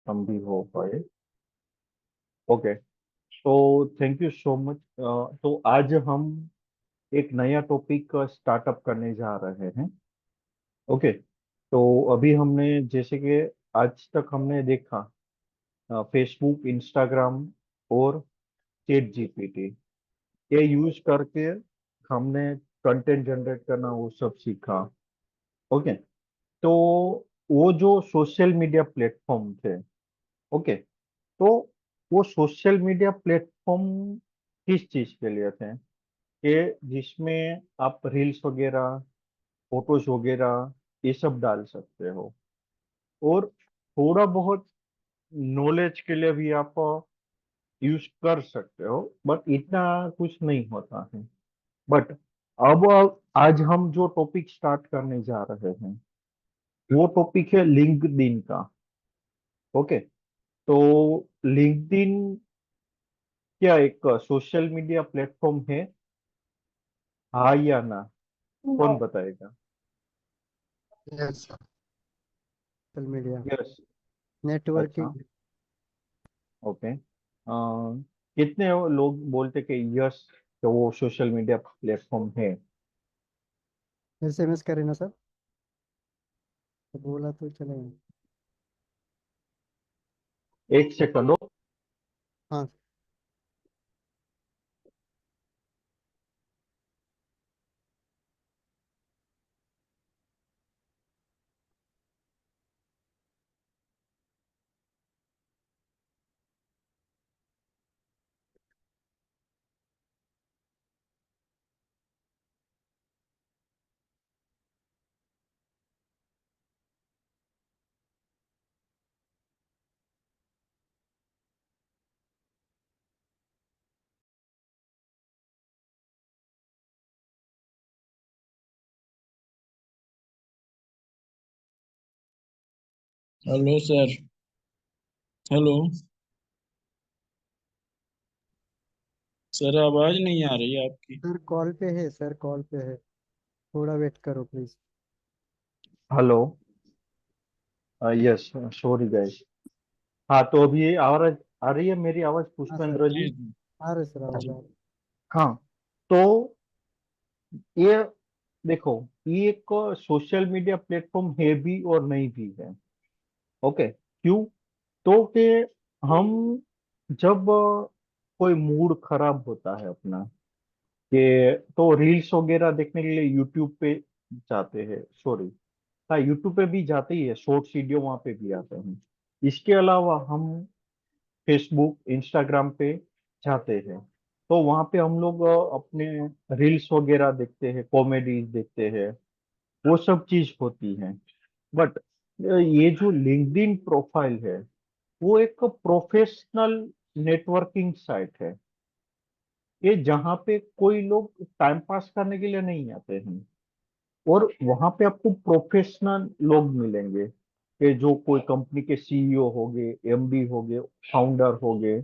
हम भी हो पाए। ओके, तो थैंक यू सो मच। तो आज हम एक नया टॉपिक स्टार्टअप करने जा रहे हैं। ओके, तो अभी हमने जैसे कि आज तक हमने देखा फेसबुक, इंस्टाग्राम और चैट जीपीटी, ये यूज करके हमने कंटेंट जनरेट करना वो सब सीखा। ओके, तो वो जो सोशल मीडिया प्लेटफॉर्म थे, ओके, तो वो सोशल मीडिया प्लेटफॉर्म किस चीज के लिए थे कि जिसमें आप रील्स वगैरह, फोटोज वगैरह ये सब डाल सकते हो, और थोड़ा बहुत नॉलेज के लिए भी आप यूज कर सकते हो, बट इतना कुछ नहीं होता है। बट अब आज हम जो टॉपिक स्टार्ट करने जा रहे हैं वो टॉपिक है लिंक्डइन का। ओके, तो लिंक्डइन क्या एक सोशल मीडिया प्लेटफॉर्म है, हाँ या ना? कौन बताएगा? Yes, social media yes. अच्छा, नेटवर्किंग। ओके। कितने लोग बोलते कि यस, तो वो सोशल मीडिया प्लेटफॉर्म है? एसएमएस करें ना सर, तो बोला तो चलेगा। एक सेकंड हो। हाँ। Hello sir. हेलो सर, आवाज नहीं आ रही है आपकी। सर कॉल पे है, सर कॉल पे है, थोड़ा वेट करो please. Hello. Yes, sorry guys. हाँ, तो अभी ये आवाज आ रही है मेरी आवाज, हाँ सर, पुष्पेंद्र जी जी? जी। आ रहे सर, आवाज आ रही। हाँ, तो ये देखो, ये एक सोशल मीडिया प्लेटफॉर्म है भी और नहीं भी है। ओके, क्यों? तो कि हम जब कोई मूड खराब होता है अपना, कि तो रील्स वगैरह देखने के लिए यूट्यूब पे जाते हैं, सॉरी, हाँ यूट्यूब पे भी जाते ही है, शॉर्ट्स वीडियो वहां पे भी आते हैं। इसके अलावा हम फेसबुक, इंस्टाग्राम पे जाते हैं, तो वहां पे हम लोग अपने रील्स वगैरह देखते हैं, कॉमेडीज देखते हैं, वो सब चीज होती है। बट ये जो लिंक्डइन प्रोफाइल है वो एक प्रोफेशनल नेटवर्किंग साइट है, ये जहाँ पे कोई लोग टाइम पास करने के लिए नहीं आते हैं, और वहां पे आपको प्रोफेशनल लोग मिलेंगे कि जो कोई कंपनी के सीईओ हो गए, एमडी हो गए, फाउंडर हो गए,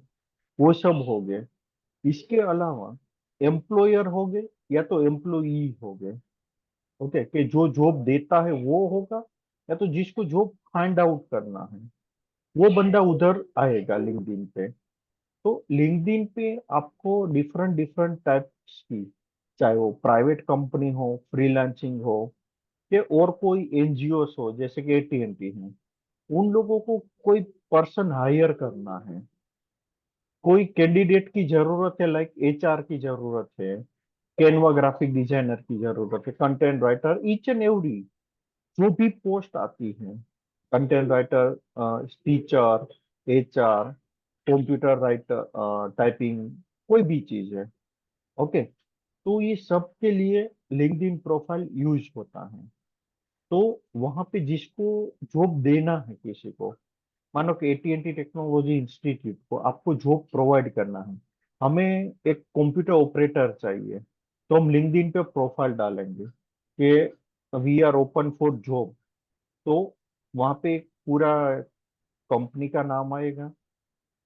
वो सब हो गए। इसके अलावा एम्प्लॉयर हो गए या तो एम्प्लॉई हो गए। ओके, कि जो जॉब देता है वो होगा, या तो जिसको जॉब फाइंड आउट करना है वो बंदा उधर आएगा लिंक्डइन पे। तो लिंक्डइन पे आपको डिफरेंट डिफरेंट टाइप्स की, चाहे वो प्राइवेट कंपनी हो, फ्रीलांसिंग हो, कि और कोई एनजीओ हो जैसे कि एटीएनटी है, उन लोगों को कोई पर्सन हायर करना है, कोई कैंडिडेट की जरूरत है, लाइक एचआर की जरूरत है, कैनवा ग्राफिक डिजाइनर की जरूरत है, content writer, each and every जो भी पोस्ट आती है, content writer, teacher, HR, computer writer, typing, कोई भी चीज है। ओके, तो ये सब के लिए लिंक्डइन प्रोफाइल यूज होता है। तो वहां पे जिसको जॉब देना है किसी को, मानो कि एटीएनटी टेक्नोलॉजी इंस्टीट्यूट को आपको जॉब प्रोवाइड करना है, हमें एक कंप्यूटर ऑपरेटर चाहिए, तो हम लिंक्डइन पे प्रोफाइल डालेंगे कि we are open for job. तो वहां पे एक पूरा कंपनी का नाम आएगा,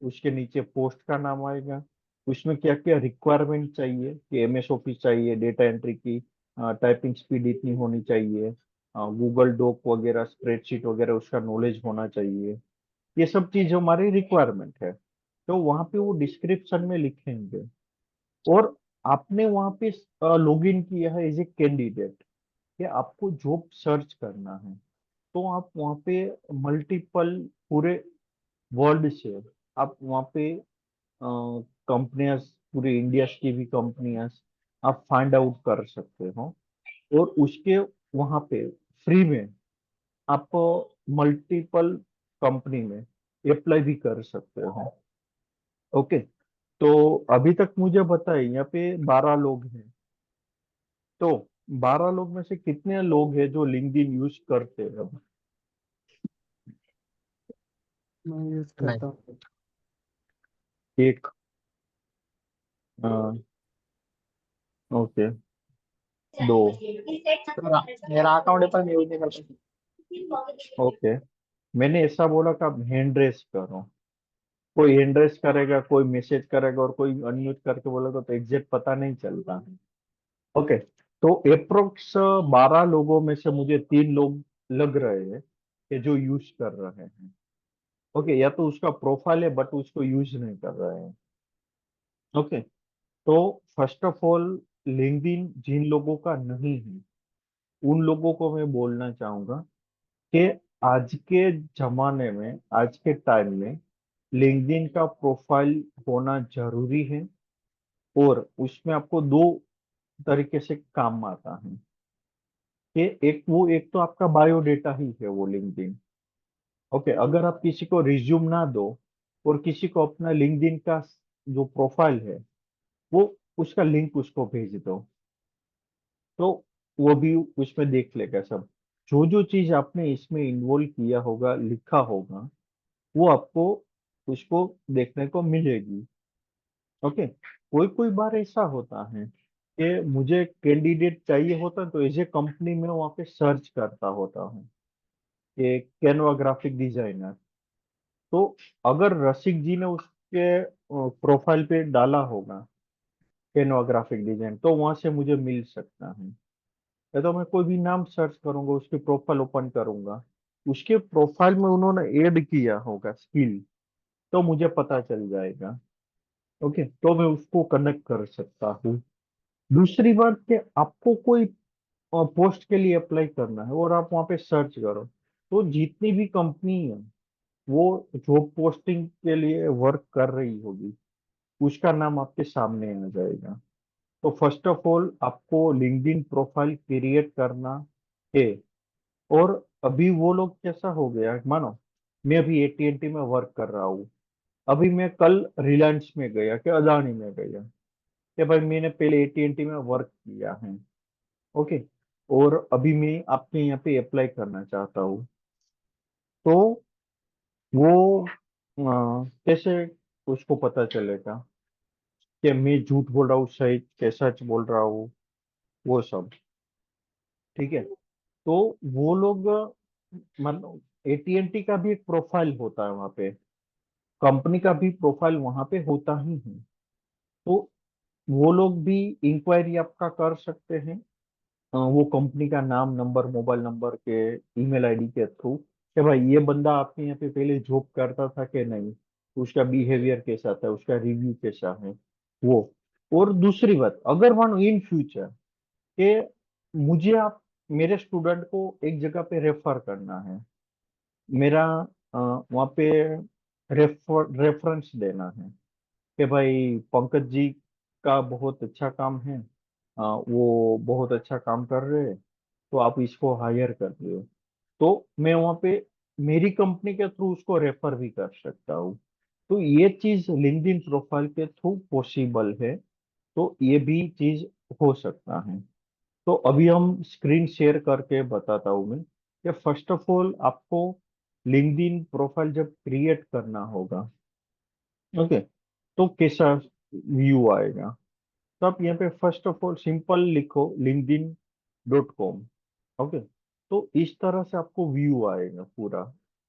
उसके नीचे पोस्ट का नाम आएगा, उसमें क्या क्या रिक्वायरमेंट चाहिए, कि एमएस ऑफिस चाहिए, डेटा एंट्री की टाइपिंग स्पीड इतनी होनी चाहिए, गूगल डॉक वगैरह, स्प्रेडशीट वगैरह उसका नॉलेज होना चाहिए, ये सब चीज हमारी रिक्वायरमेंट है। तो वहां पे वो डिस्क्रिप्शन में लिखेंगे। और आपने वहां पे लॉग इन किया है एज ए कैंडिडेट, कि आपको जॉब सर्च करना है। तो आप वहाँ पे मल्टीपल पूरे वर्ल्ड से आप वहाँ पे कंपनियां, पूरे इंडिया की भी कंपनियां आप फाइंड आउट कर सकते हो। और उसके वहाँ पे फ्री में आप मल्टीपल कंपनी में अप्लाई भी कर सकते हो। ओके। तो अभी तक मुझे बताइए, यहाँ पे 12 लोग हैं। तो 12 लोग में से कितने लोग हैं जो लिंक्डइन यूज करते हैं अब? मैं यूज नहीं। करता हूँ। एक। ओके। दो। मेरा अकाउंट है पर मैं यूज नहीं करता। ओके। मैंने ऐसा बोला कि आप हैंड रेस करो। कोई हैंड रेस करेगा, कोई मैसेज करेगा, और कोई अनम्यूट करके बोलेगा, तो एग्जैक्ट पता नहीं चलता। ओके। तो अप्रोक्स 12 लोगों में से मुझे 3 लोग लग रहे हैं कि जो यूज कर रहे हैं। ओके, या तो उसका प्रोफाइल है बट उसको यूज नहीं कर रहे हैं। ओके। तो फर्स्ट ऑफ ऑल, लिंक्डइन जिन लोगों का नहीं है उन लोगों को मैं बोलना चाहूंगा कि आज के जमाने में, आज के टाइम में लिंक्डइन का प्रोफाइल होना जरूरी है। और उसमें आपको दो तरीके से काम आता है। कि एक तो आपका बायोडेटा ही है वो लिंक्डइन। ओके, अगर आप किसी को रिज्यूम ना दो और किसी को अपना लिंक्डइन का जो प्रोफाइल है वो उसका लिंक उसको भेज दो, तो वो भी उसमें देख लेगा सब। जो जो चीज आपने इसमें इन्वॉल्व किया होगा, लिखा होगा, वो आपको उसको देखने को मिलेगी। ओके। कोई कोई बार ऐसा होता है कि मुझे कैंडिडेट चाहिए होता है, तो एज ए कंपनी में वहाँ पे सर्च करता होता हूँ कि कैनवा ग्राफिक डिजाइनर। तो अगर रसिक जी ने उसके प्रोफाइल पे डाला होगा कैनवा ग्राफिक डिजाइन, तो वहां से मुझे मिल सकता है। या तो मैं कोई भी नाम सर्च करूंगा, उसकी प्रोफाइल ओपन करूंगा, उसके प्रोफाइल में उन्होंने ऐड किया होगा स्किल, तो मुझे पता चल जाएगा। ओके, तो मैं उसको कनेक्ट कर सकता हूँ। दूसरी बात कि आपको कोई पोस्ट के लिए अप्लाई करना है और आप वहाँ पे सर्च करो, तो जितनी भी कंपनी है वो जॉब पोस्टिंग के लिए वर्क कर रही होगी, उसका नाम आपके सामने आ जाएगा। तो फर्स्ट ऑफ ऑल आपको लिंक्डइन प्रोफाइल क्रिएट करना है। और अभी वो लोग कैसा हो गया, मानो मैं अभी एटीएनटी में वर्क कर रहा हूँ। अभी मैं कल रिलायंस में गया कि अदानी में गया, कि भाई मैंने पहले एटीएनटी में वर्क किया है। ओके। और अभी मैं आपके यहाँ पे अप्लाई करना चाहता हूँ। तो वो कैसे उसको पता चलेगा कि मैं झूठ बोल रहा हूँ, सही के सच बोल रहा हूँ, वो सब। ठीक है। तो वो लोग, मतलब एटीएनटी का भी एक प्रोफाइल होता है वहाँ पे, कंपनी का भी प्रोफाइल वहाँ पे होता ही है। तो वो लोग भी इंक्वायरी आपका कर सकते हैं, वो कंपनी का नाम, नंबर, मोबाइल नंबर के, ईमेल आईडी के थ्रू, कि भाई ये बंदा आपके यहाँ पे पहले जॉब करता था कि नहीं, उसका बिहेवियर कैसा था, उसका रिव्यू कैसा है, वो। और दूसरी बात, अगर मान इन फ्यूचर कि मुझे आप मेरे स्टूडेंट को एक जगह पे रेफर करना है, मेरा वहाँ पे रेफरेंस देना है कि भाई पंकज जी का बहुत अच्छा काम है, वो बहुत अच्छा काम कर रहे हैं, तो आप इसको हायर कर रहे हो, तो मैं वहाँ पे मेरी कंपनी के थ्रू उसको रेफर भी कर सकता हूँ। तो ये चीज लिंक्डइन प्रोफाइल के थ्रू पॉसिबल है। तो ये भी चीज हो सकता है। तो अभी हम स्क्रीन शेयर करके बताता हूँ मैं कि फर्स्ट ऑफ ऑल आपको लिंक्डइन प्रोफाइल जब क्रिएट करना होगा, ओके, तो कैसा व्यू आएगा। तो आप यहाँ पे फर्स्ट ऑफ ऑल सिंपल लिखो linkedin.com। ओके। तो इस तरह से आपको व्यू आएगा पूरा,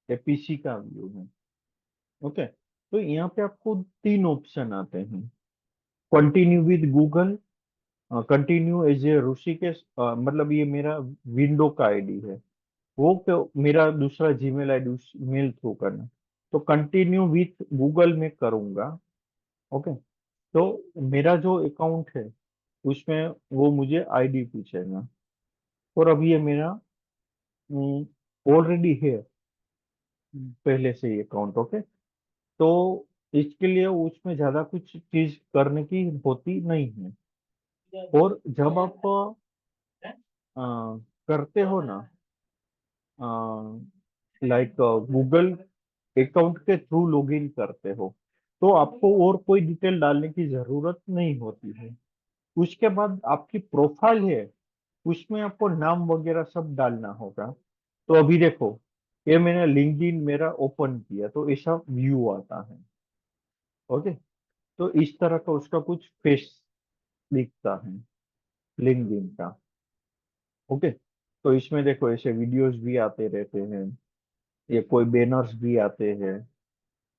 ये पीसी का व्यू है। ओके। तो यहाँ पे आपको 3 ऑप्शन आते हैं। Continue with Google, continue as a Rishikesh, मतलब ये मेरा विंडो का आईडी है, वो मेरा दूसरा जीमेल आईडी उस मेल थ्रू करना। तो कंटिन्यू विथ गूगल में करूंगा। ओके, तो मेरा जो अकाउंट है उसमें वो मुझे आईडी पूछेगा, और अब ये मेरा ऑलरेडी है पहले से ही अकाउंट। ओके, तो इसके लिए उसमें ज्यादा कुछ चीज करने की होती नहीं है। और जब आप करते हो ना, लाइक गूगल अकाउंट के थ्रू लॉगिन करते हो, तो आपको और कोई डिटेल डालने की जरूरत नहीं होती है। उसके बाद आपकी प्रोफाइल है, उसमें आपको नाम वगैरह सब डालना होगा। तो अभी देखो, ये मैंने लिंक्डइन मेरा ओपन किया तो ऐसा व्यू आता है। ओके, तो इस तरह का उसका कुछ फेस दिखता है लिंक्डइन का। ओके, तो इसमें देखो ऐसे वीडियोस भी आते रहते हैं, ये कोई बैनर्स भी आते हैं।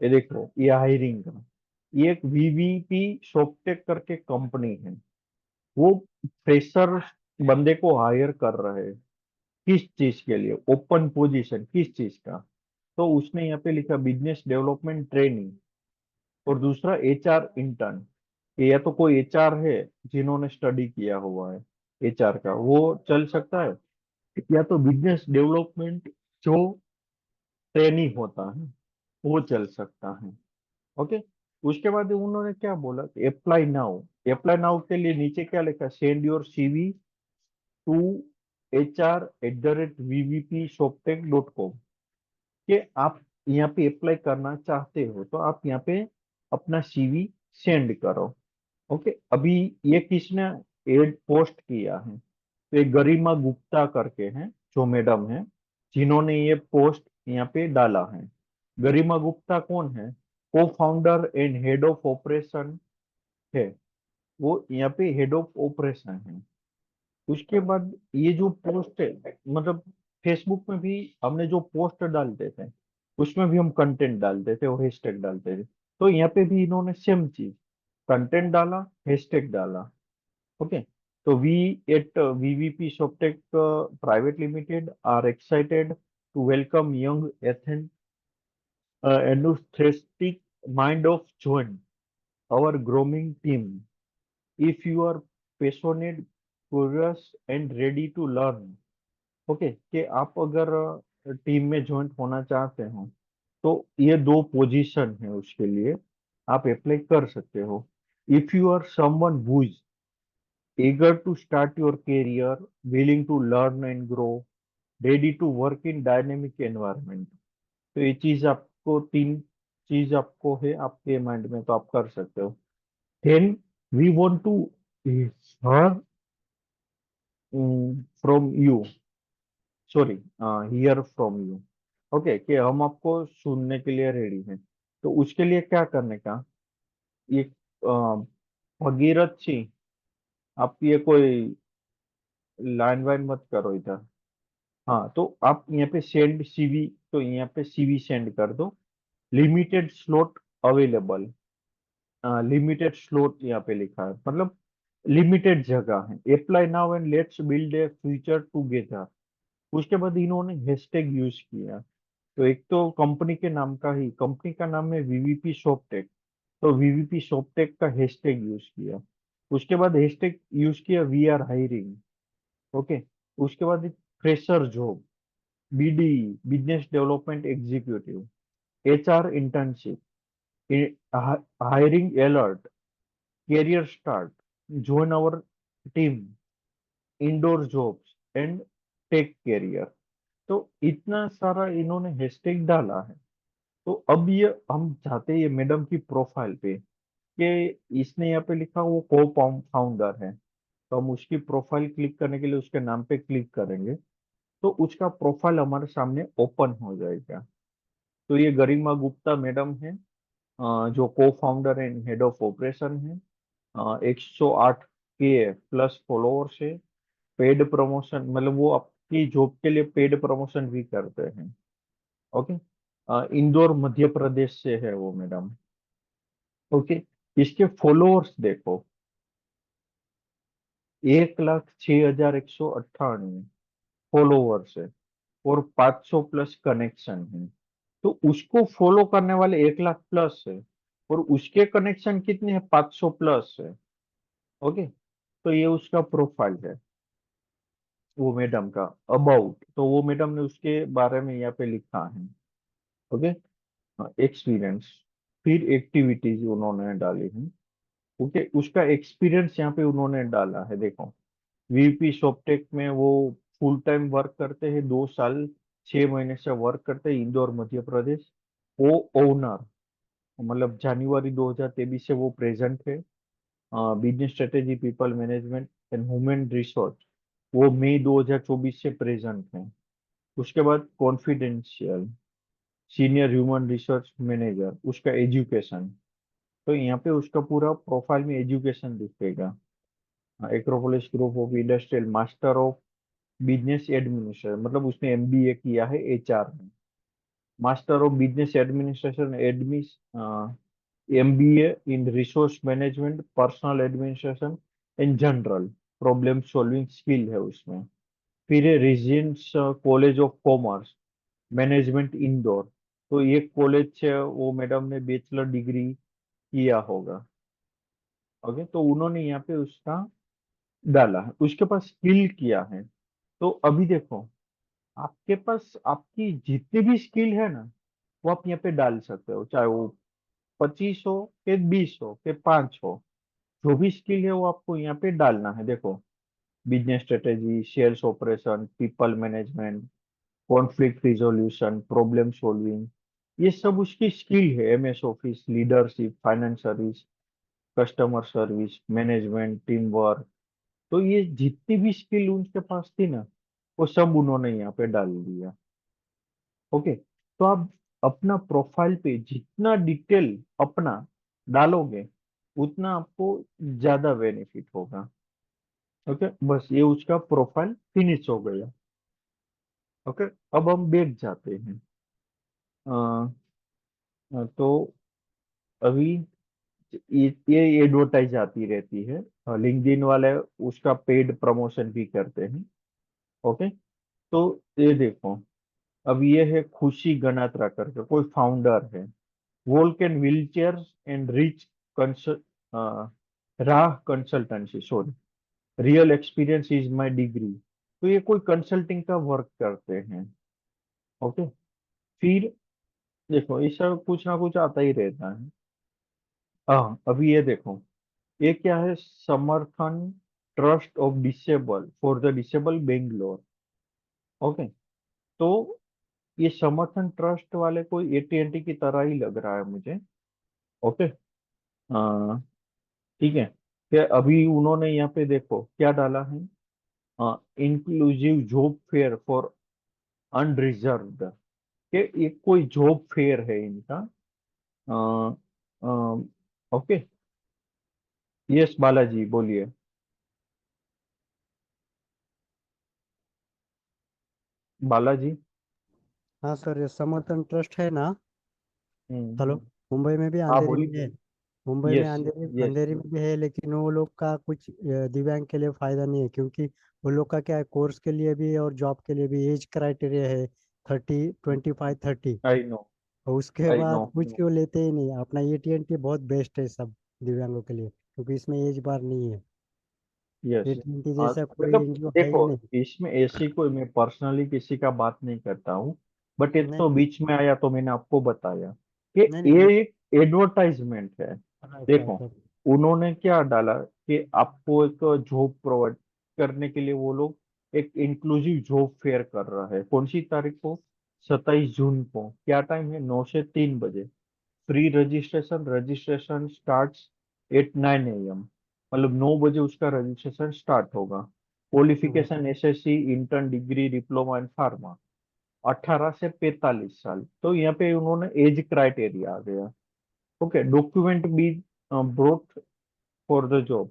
ये देखो, ये हायरिंग का, ये एक वीवीपी शॉपटेक करके कंपनी है। वो फ्रेशर बंदे को हायर कर रहे हैं। किस चीज के लिए? ओपन पोजीशन किस चीज का? तो उसने यहाँ पे लिखा बिजनेस डेवलपमेंट ट्रेनिंग, और दूसरा एचआर इंटर्न। या तो कोई एचआर है जिन्होंने स्टडी किया हुआ है एचआर का, वो चल सकता है, या तो बिजनेस डेवलपमेंट जो ट्रेनिंग होता है वो चल सकता है। ओके, उसके बाद उन्होंने क्या बोला, अप्लाई नाउ। अप्लाई नाउ के लिए नीचे क्या लिखा, send your CV to hr@vvpshoptech.com, कि आप यहाँ पे अप्लाई करना चाहते हो तो आप यहाँ पे अपना सीवी सेंड करो। ओके, अभी ये किसने एड पोस्ट किया है? तो ये गरिमा गुप्ता करके हैं, जो मैडम है जिन्होंने ये पोस्ट यहाँ पे डाला है। गरिमा गुप्ता कौन है? को founder and head of operation है, वो यहाँ पे हेड ऑफ ऑपरेशन है। उसके बाद ये जो पोस्ट है, मतलब फेसबुक में भी हमने जो पोस्ट डालते थे उसमें भी हम कंटेंट डालते थे और हैशटैग डालते थे। तो यहाँ पे भी इन्होंने सेम चीज, कंटेंट डाला, हैशटैग डाला। ओके, तो we at VVP Shoptech private limited are excited to welcome young enthusiastic mind of join our growing team. If you are passionate, curious and ready to learn, okay, कि आप अगर team में join होना चाहते हो तो ये दो पोजीशन है, उसके लिए आप अप्लाई कर सकते हो। If you are someone who is eager to start your career, willing to learn and grow, ready to work in dynamic environment, तो ये चीज आपको, तीन चीज आपको है आपके माइंड में, तो आप कर सकते हो। Then we want to her from you, sorry, hear from you. Okay, कि हम आपको सुनने के लिए रेडी हैं। तो उसके लिए क्या करने का, ये भगीरथ सिंह, आप ये कोई लाइन वाइन मत करो इधर। हाँ, तो आप यहाँ पे सेंड सीवी, तो यहाँ पे सीवी सेंड कर दो। Limited slot available, limited slot यहाँ पे लिखा है, मतलब लिमिटेड जगह है। Apply now and let's build a future together. उसके बाद इन्होंने हैशटैग यूज किया। तो एक तो कंपनी के नाम का ही, कंपनी का नाम है वीवीपी शॉपटेक, तो वीवीपी शॉपटेक का हैशटैग यूज किया। उसके बाद हैशटैग यूज किया वी आर हायरिंग। ओके, उसके बाद fresher job, BD, business development executive, HR internship, hiring alert, career start, join our team, indoor jobs and tech career. तो इतना सारा इन्होंने हैशटैग डाला है। तो अब ये हम चाहते हैं ये मैडम की प्रोफाइल पे, कि इसने यहाँ पे लिखा वो को फाउंडर है, तो हम उसकी प्रोफाइल क्लिक करने के लिए उसके नाम पे क्लिक करेंगे, तो उसका प्रोफाइल हमारे सामने ओपन हो जाएगा। तो ये गरिमा गुप्ता मैडम है, जो को founder and head of operation है। 108 के प्लस फॉलोअर्स है। पेड प्रमोशन, मतलब वो आपकी जॉब के लिए पेड प्रमोशन भी करते हैं। ओके, इंदौर मध्य प्रदेश से है वो मैडम। ओके, इसके फॉलोअर्स देखो, 1,06,198 फॉलोअर्स है, और 500 प्लस कनेक्शन है। तो उसको फॉलो करने वाले 1 लाख प्लस है, और उसके कनेक्शन कितने हैं, 500 प्लस है। ओके, तो ये उसका प्रोफाइल है, वो मैडम का अबाउट। तो वो मैडम ने उसके बारे में यहाँ पे लिखा है। ओके, एक्सपीरियंस, फिर एक्टिविटीज उन्होंने डाली हैं। ओके, उसका एक्सपीरियंस यहाँ पे उन्होंने डाला है, देखो। वीपी शॉपटेक में वो फुल टाइम वर्क करते हैं, 2 साल 6 महीने से वर्क करते हैं, इंदौर मध्य प्रदेश। वो ओनर, मतलब जनवरी 2023 से वो प्रेजेंट है। Business strategy, people management and human resource, वो मई 2024 से प्रेजेंट है। उसके बाद confidential senior human resource manager, उसका एजुकेशन। तो यहाँ पे उसका पूरा प्रोफाइल में एजुकेशन दिखेगा। Acropolis group of industrial master of business administration, मतलब उसने एमबीए किया है एचआर में। मास्टर ऑफ बिजनेस एडमिनिस्ट्रेशन एडमिस, MBA in resource management, personal administration and general problem solving skill है उसमें। फिर है residence college of commerce management Indore. तो ये कॉलेज से वो मैडम ने बैचलर डिग्री किया होगा। ओके, तो उन्होंने यहाँ पे उसका डाला है, उसके पास स्किल किया है। तो अभी देखो, आपके पास आपकी जितनी भी स्किल है ना, वो आप यहाँ पे डाल सकते हो, चाहे वो 25 हो के 20 हो के 5 हो। जो भी स्किल है वो आपको यहाँ पे डालना है, देखो। Business strategy, sales operation, people management, conflict resolution, problem solving, ये सब उसकी स्किल है। MS office, leadership, finance service, customer service, management, team work. तो ये जितनी भी स्किल उनके पास थी ना, वो सब उन्होंने यहाँ पे डाल दिया। ओके, तो आप अपना प्रोफाइल पे जितना डिटेल अपना डालोगे, उतना आपको ज्यादा बेनिफिट होगा। ओके, बस ये उसका प्रोफाइल फिनिश हो गया। ओके, अब हम बैठ जाते हैं। तो अभी ये एडवर्टाइज आती रहती है, लिंक्डइन वाले उसका पेड प्रमोशन भी करते हैं। ओके, तो ये देखो, अब ये है खुशी गणात्रा करके कोई फाउंडर है। वोल्केन व्हीलचेयर एंड रिच कंसल्ट, राह consultancy, sorry, real experience is my degree. तो ये कोई कंसल्टिंग का वर्क करते हैं। ओके, फिर देखो, इस सब कुछ ना कुछ आता ही रहता है। हाँ, अभी ये देखो, ये क्या है, समर्थन trust of disable for the disable Bangalore. Okay, तो ये समर्थन ट्रस्ट वाले कोई एटीएनटी की तरह ही लग रहा है मुझे। ओके, हाँ, ठीक है। कि अभी उन्होंने यहाँ पे देखो क्या डाला है, inclusive job fair for unreserved. कि ये कोई जॉब फेयर है इनका। ओके, यस बालाजी बोलिए। बालाजी। हाँ सर, ये समर्थन ट्रस्ट है ना। हेलो। हम्म। मुंबई में भी हाँ अंधेरी में है। बोलिए। मुंबई में यस, अंधेरी यस। अंधेरी में भी है, लेकिन वो लोग का कुछ दिव्यांग के लिए फायदा नहीं है, क्योंकि वो लोग का क्या है, कोर्स के लिए भी और जॉब के लिए भी एज क्राइटेरिया है 30, 25, 30। आई नो, और उसके आई नो। बाद कुछ क्यों लेते ही नहीं। अपना एटीएनटी बहुत बेस्ट है सब दिव्यांगों के लिए, क्योंकि इसमें एज बार नहीं है। यस, एटीएनटी जैसा कोई मतलब एनजीओ है देखो, ही नहीं। इसमें ऐसी कोई, मैं पर्सनली किसी का बात नहीं करता हूँ, बट ये नहीं तो नहीं बीच में आया तो मैंने आपको बताया कि नहीं नहीं ये एक एडवर्टाइजमेंट है। राइट देखो, राइट। उन्होंने क्या डाला कि आपको एक जॉब प्रोवाइड करने के लिए वो लोग एक इंक्लूसिव जॉब फेयर कर रहा है। कौन सी तारीख को, 27 जून को। क्या टाइम है, 9 से 3 बजे। Free registration, registration starts at 9 AM, मतलब 9 बजे उसका रजिस्ट्रेशन स्टार्ट होगा। Hmm, qualification SSC, intern, degree, diploma and pharma, 18 से 45 साल। तो यहाँ पे उन्होंने एज क्राइटेरिया आ गया। Okay, document be brought for the job,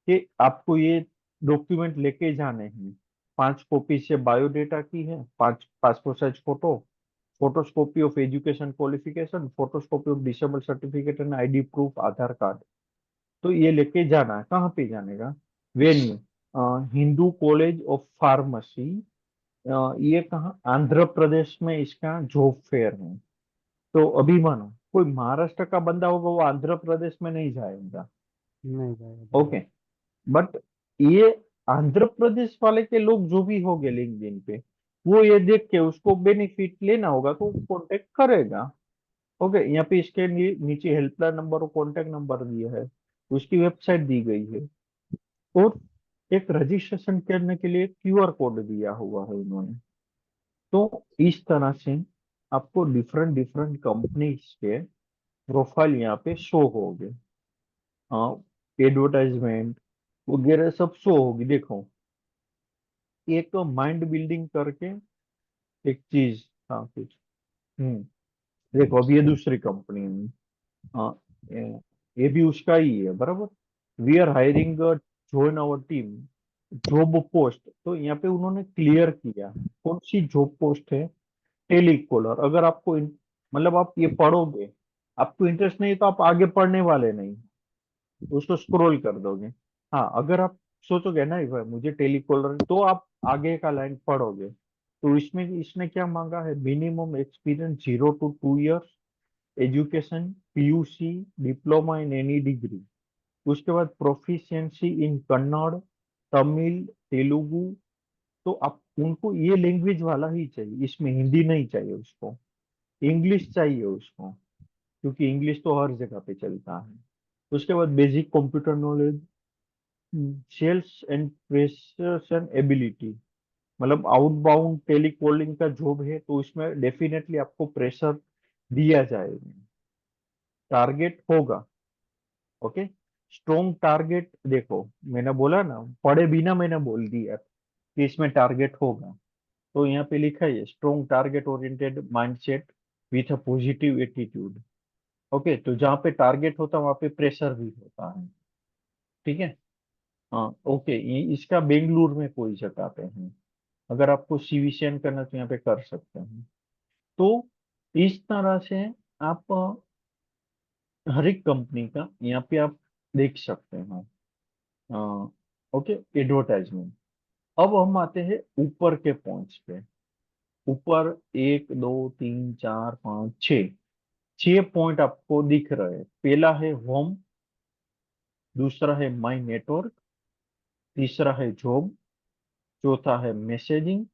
कि आपको ये डॉक्यूमेंट लेके जाने हैं। 5 कॉपी से बायोडेटा की है, 5 passport size photo, photocopy of education qualification, photocopy of disable certificate and ID proof, Aadhaar card. तो ये लेके जाना है, कहाँ पे जाने का, venue, Hindu college of pharmacy. ये कहाँ, आंध्र प्रदेश में इसका जॉब फेयर है। तो अभी मानो कोई महाराष्ट्र का बंदा होगा, वो आंध्र प्रदेश में नहीं जाएगा। नहीं जाएगा। ओके, बट ये आंध्र प्रदेश वाले के लोग जो भी होंगे लिंक्डइन पे, वो ये देख के उसको बेनिफिट लेना होगा तो कांटेक्ट करेगा। ओके, यहाँ पे इसके नीचे हेल्पलाइन नंबर और कांटेक्ट नंबर दिया है, उसकी वेबसाइट दी गई है, और एक रजिस्ट्रेशन करने के लिए क्यूआर कोड दिया हुआ है इन्होंने। तो इस तरह से आपको डिफरेंट डिफरेंट कंपनीज के प्रोफाइल यहाँ पे शो होगे। हाँ, एडवर्टाइजमेंट वगैरह सब शो होगी। देखो, एक माइंड बिल्डिंग करके एक चीज था कुछ। हम्म देखो, अब ये दूसरी कंपनी है। हाँ, ये भी उसका ही है बराबर। We are hiring join our team, job post. तो यहाँ पे उन्होंने क्लियर किया कौन सी जॉब पोस्ट है। टेलीकॉलर। अगर आपको मतलब आप ये पढ़ोगे, आपको इंटरेस्ट नहीं तो आप आगे पढ़ने वाले नहीं, उसको स्क्रॉल कर दोगे। हाँ, अगर आप सोचोगे नहीं भाई मुझे टेलीकॉलर, तो आप आगे का लाइन पढ़ोगे। तो इसमें इसने क्या मांगा है, minimum experience 0 to 2 years, education PUC, diploma in any degree. उसके बाद प्रोफिशिएंसी इन कन्नड़, तमिल, तेलुगु। तो आप उनको ये लैंग्वेज वाला ही चाहिए, इसमें हिंदी नहीं चाहिए उसको, इंग्लिश चाहिए उसको, क्योंकि इंग्लिश तो हर जगह पे चलता है। उसके बाद basic computer knowledge, sales and presentation ability. मतलब आउटबाउंड टेलीकॉलिंग का जॉब है तो इसमें डेफिनेटली आपको प्रेशर दिया जाएगा, टारगेट होगा। Okay, strong target. देखो, मैंने बोला ना, पढ़े बिना मैंने बोल दिया कि इसमें टारगेट होगा। तो यहाँ पे लिखा है strong target oriented mindset with a positive attitude. Okay, तो जहाँ पे टारगेट होता है वहाँ पे प्रेशर भी होता है। ठीक है। हाँ, ओके, ये इसका बेंगलुरु में कोई जगह पे है। अगर आपको सीविशियन करना तो यहाँ पे कर सकते हैं। तो इस तरह से आप हर एक कंपनी का यहाँ पे आप देख सकते हैं। Okay, advertisement. अब हम आते हैं ऊपर के पॉइंट्स पे। ऊपर 1 2 3 4 5 6, 6 पॉइंट आपको दिख रहे हैं। पहला है होम, दूसरा है माई नेटवर्क, तीसरा है जॉब, चौथा है मैसेजिंग,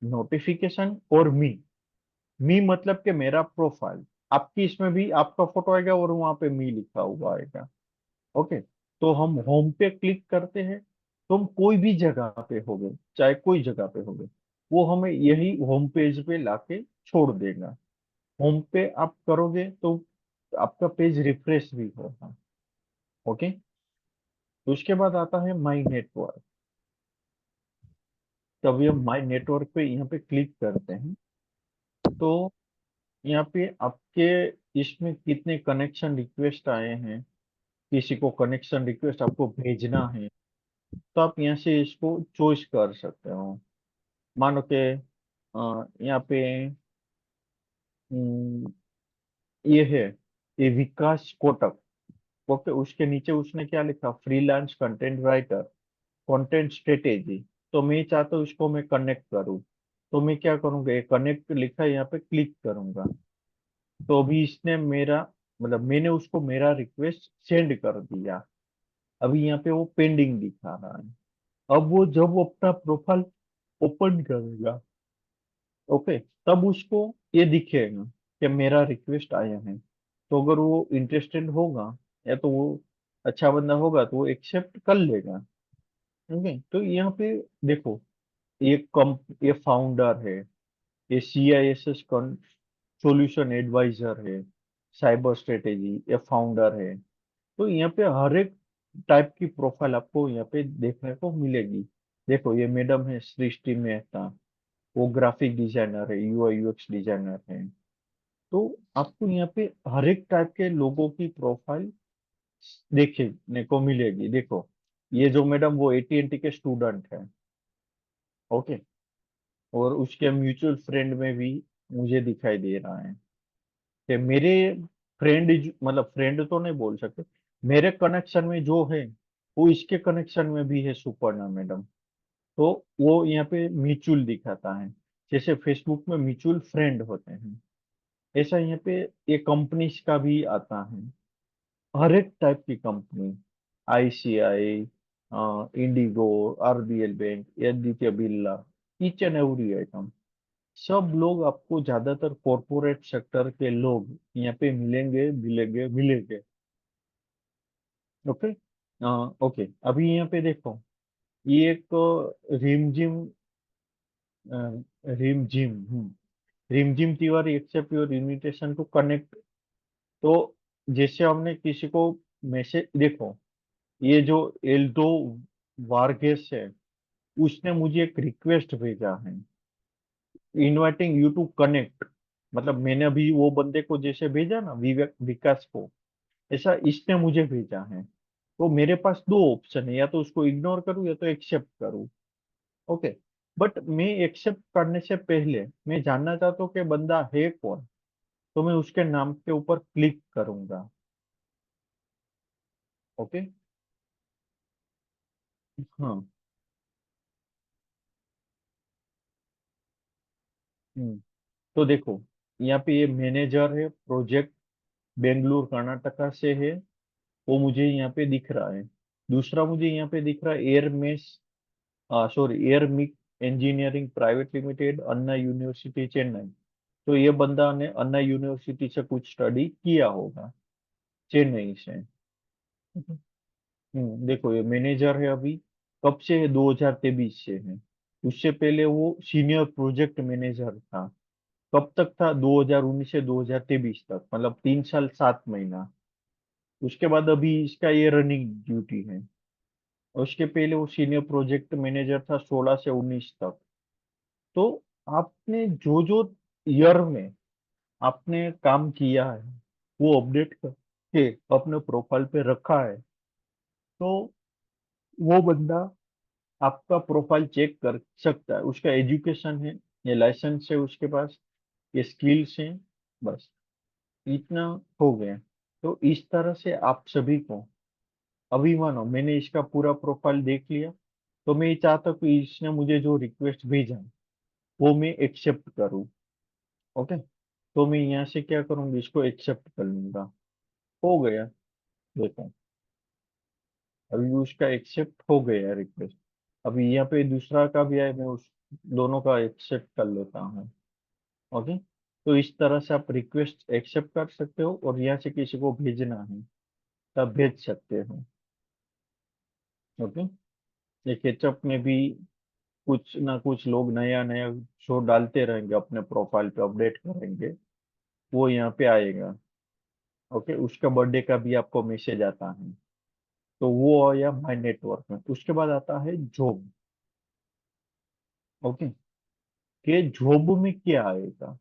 नोटिफिकेशन और मी मतलब कि मेरा प्रोफाइल। आपकी इसमें भी आपका फोटो आएगा और वहां पे मी लिखा हुआ आएगा। ओके, तो हम होम पे क्लिक करते हैं, तो हम कोई भी जगह पे हो गए, चाहे कोई जगह पे हो गए, वो हमें यही होम पेज पे लाके छोड़ देगा। होम पे आप करोगे तो आपका पेज रिफ्रेश भी होगा। ओके, तो उसके बाद आता है माई नेटवर्क। तभी हम माई नेटवर्क पे यहाँ पे क्लिक करते हैं, तो यहाँ पे आपके इसमें कितने कनेक्शन रिक्वेस्ट आए हैं, किसी को कनेक्शन रिक्वेस्ट आपको भेजना है, तो आप यहाँ से इसको चॉइस कर सकते हो। मानो के यहाँ पे हम्म, ये है, ये विकास कोटक। ओके, उसके नीचे उसने क्या लिखा, freelance content writer, content strategy. तो मैं चाहता हूँ इसको मैं कनेक्ट करूँ, तो मैं क्या करूँगा, ये कनेक्ट लिखा है यहाँ पे क्लिक करूंगा। तो अभी इसने मेरा मतलब मैंने उसको मेरा रिक्वेस्ट सेंड कर दिया। अभी यहाँ पे वो पेंडिंग दिखा रहा है। अब वो जब वो अपना प्रोफाइल ओपन करेगा, ओके, तब उसको ये दिखेगा कि मेरा रिक्वेस्ट आया है। तो अगर वो इंटरेस्टेड होगा या तो वो अच्छा बंदा होगा तो वो एक्सेप्ट कर लेगा। ओके, तो यहाँ पे देखो, ये फाउंडर है, ये CISS सॉल्यूशन एडवाइजर है, साइबर स्ट्रेटेजी, ये फाउंडर है। तो यहाँ पे हर एक टाइप की प्रोफाइल आपको यहाँ पे देखने को मिलेगी। देखो, ये मैडम है सृष्टि मेहता, वो ग्राफिक डिजाइनर है, UI UX डिजाइनर है। तो आपको यहाँ पे हर एक टाइप के लोगों की प्रोफाइल देखने को मिलेगी। देखो, ये जो मैडम वो AT&T के स्टूडेंट है। ओके, और उसके म्यूचुअल फ्रेंड में भी मुझे दिखाई दे रहा है कि मेरे फ्रेंड, मतलब फ्रेंड तो नहीं बोल सकते, मेरे कनेक्शन में जो है वो इसके कनेक्शन में भी है, सुपर्णा मैडम। तो वो यहाँ पे म्यूचुअल दिखाता है, जैसे फेसबुक में म्यूचुअल फ्रेंड होते हैं। ऐसा यहाँ पे ये कंपनीज का भी आता है, हर एक टाइप की company, ICI, Indigo, RBL bank, Aditya Birla, each and every item, सब लोग आपको ज्यादातर कॉरपोरेट सेक्टर के लोग यहाँ पे मिलेंगे मिलेंगे मिलेंगे। ओके। ओके, अभी यहाँ पे देखो, ये एक Rimjhim Rimjhim Rimjhim Tiwari accept your invitation to connect. तो जैसे हमने किसी को मैसेज, देखो ये जो एल्दो वार्गेस है, उसने मुझे एक रिक्वेस्ट भेजा है, इनवाइटिंग यू टू कनेक्ट। मतलब मैंने अभी वो बंदे को जैसे भेजा ना, विवेक विकास को, ऐसा इसने मुझे भेजा है। तो मेरे पास दो ऑप्शन है, या तो उसको इग्नोर करूँ या तो एक्सेप्ट करूँ। ओके, बट मैं एक्सेप्ट करने से पहले मैं जानना चाहता हूँ कि बंदा है कौन, तो मैं उसके नाम के ऊपर क्लिक करूंगा। ओके। हाँ। हम्म, तो देखो, यहाँ पे ये मैनेजर है, प्रोजेक्ट बेंगलुरु कर्नाटका से है, वो मुझे यहाँ पे दिख रहा है। दूसरा मुझे यहाँ पे दिख रहा है एयरमेस, सॉरी एयरमिक इंजीनियरिंग प्राइवेट लिमिटेड, अन्ना यूनिवर्सिटी चेन्नई। तो ये बंदा ने अन्ना यूनिवर्सिटी से कुछ स्टडी किया होगा, चेन्नई से। देखो ये मैनेजर है अभी, कब से है, 2023 से है। उससे पहले वो सीनियर प्रोजेक्ट मैनेजर था। कब तक था, 2019 से 2023 तक, मतलब 3 साल 7 महीना। उसके बाद अभी इसका ये रनिंग ड्यूटी है। और उसके पहले वो सीनियर प्रोजेक्ट मैनेजर था 16 से 19 तक। तो आपने जो जो ईयर में आपने काम किया है, वो अपडेट करके अपने प्रोफाइल पे रखा है, तो वो बंदा आपका प्रोफाइल चेक कर सकता है। उसका एजुकेशन है, ये लाइसेंस है उसके पास, ये स्किल्स हैं, बस इतना हो गया। तो इस तरह से आप सभी को, अभी मानो मैंने इसका पूरा प्रोफाइल देख लिया, तो मैं ये चाहता हूँ कि इसने मुझे जो रिक्वेस्ट भेजा है, वो मैं एक्सेप्ट करूँ। ओके, तो मैं यहाँ से क्या करूँगी, इसको एक्सेप्ट कर लूंगा। हो गया, देखो अभी उसका एक्सेप्ट हो गया रिक्वेस्ट। अभी यहाँ पे दूसरा का भी है, मैं उस दोनों का एक्सेप्ट कर लेता हूँ। ओके, तो इस तरह से आप रिक्वेस्ट एक्सेप्ट कर सकते हो, और यहाँ से किसी को भेजना है तब भेज सकते हो। ओके, ये केचप में भी कुछ ना कुछ लोग नया नया शो डालते रहेंगे, अपने प्रोफाइल पे अपडेट करेंगे, वो यहाँ पे आएगा। ओके, उसका बर्थडे का भी आपको मैसेज आता है, तो वो आया माई नेटवर्क में। उसके बाद आता है जॉब। ओके, के जॉब में क्या आएगा,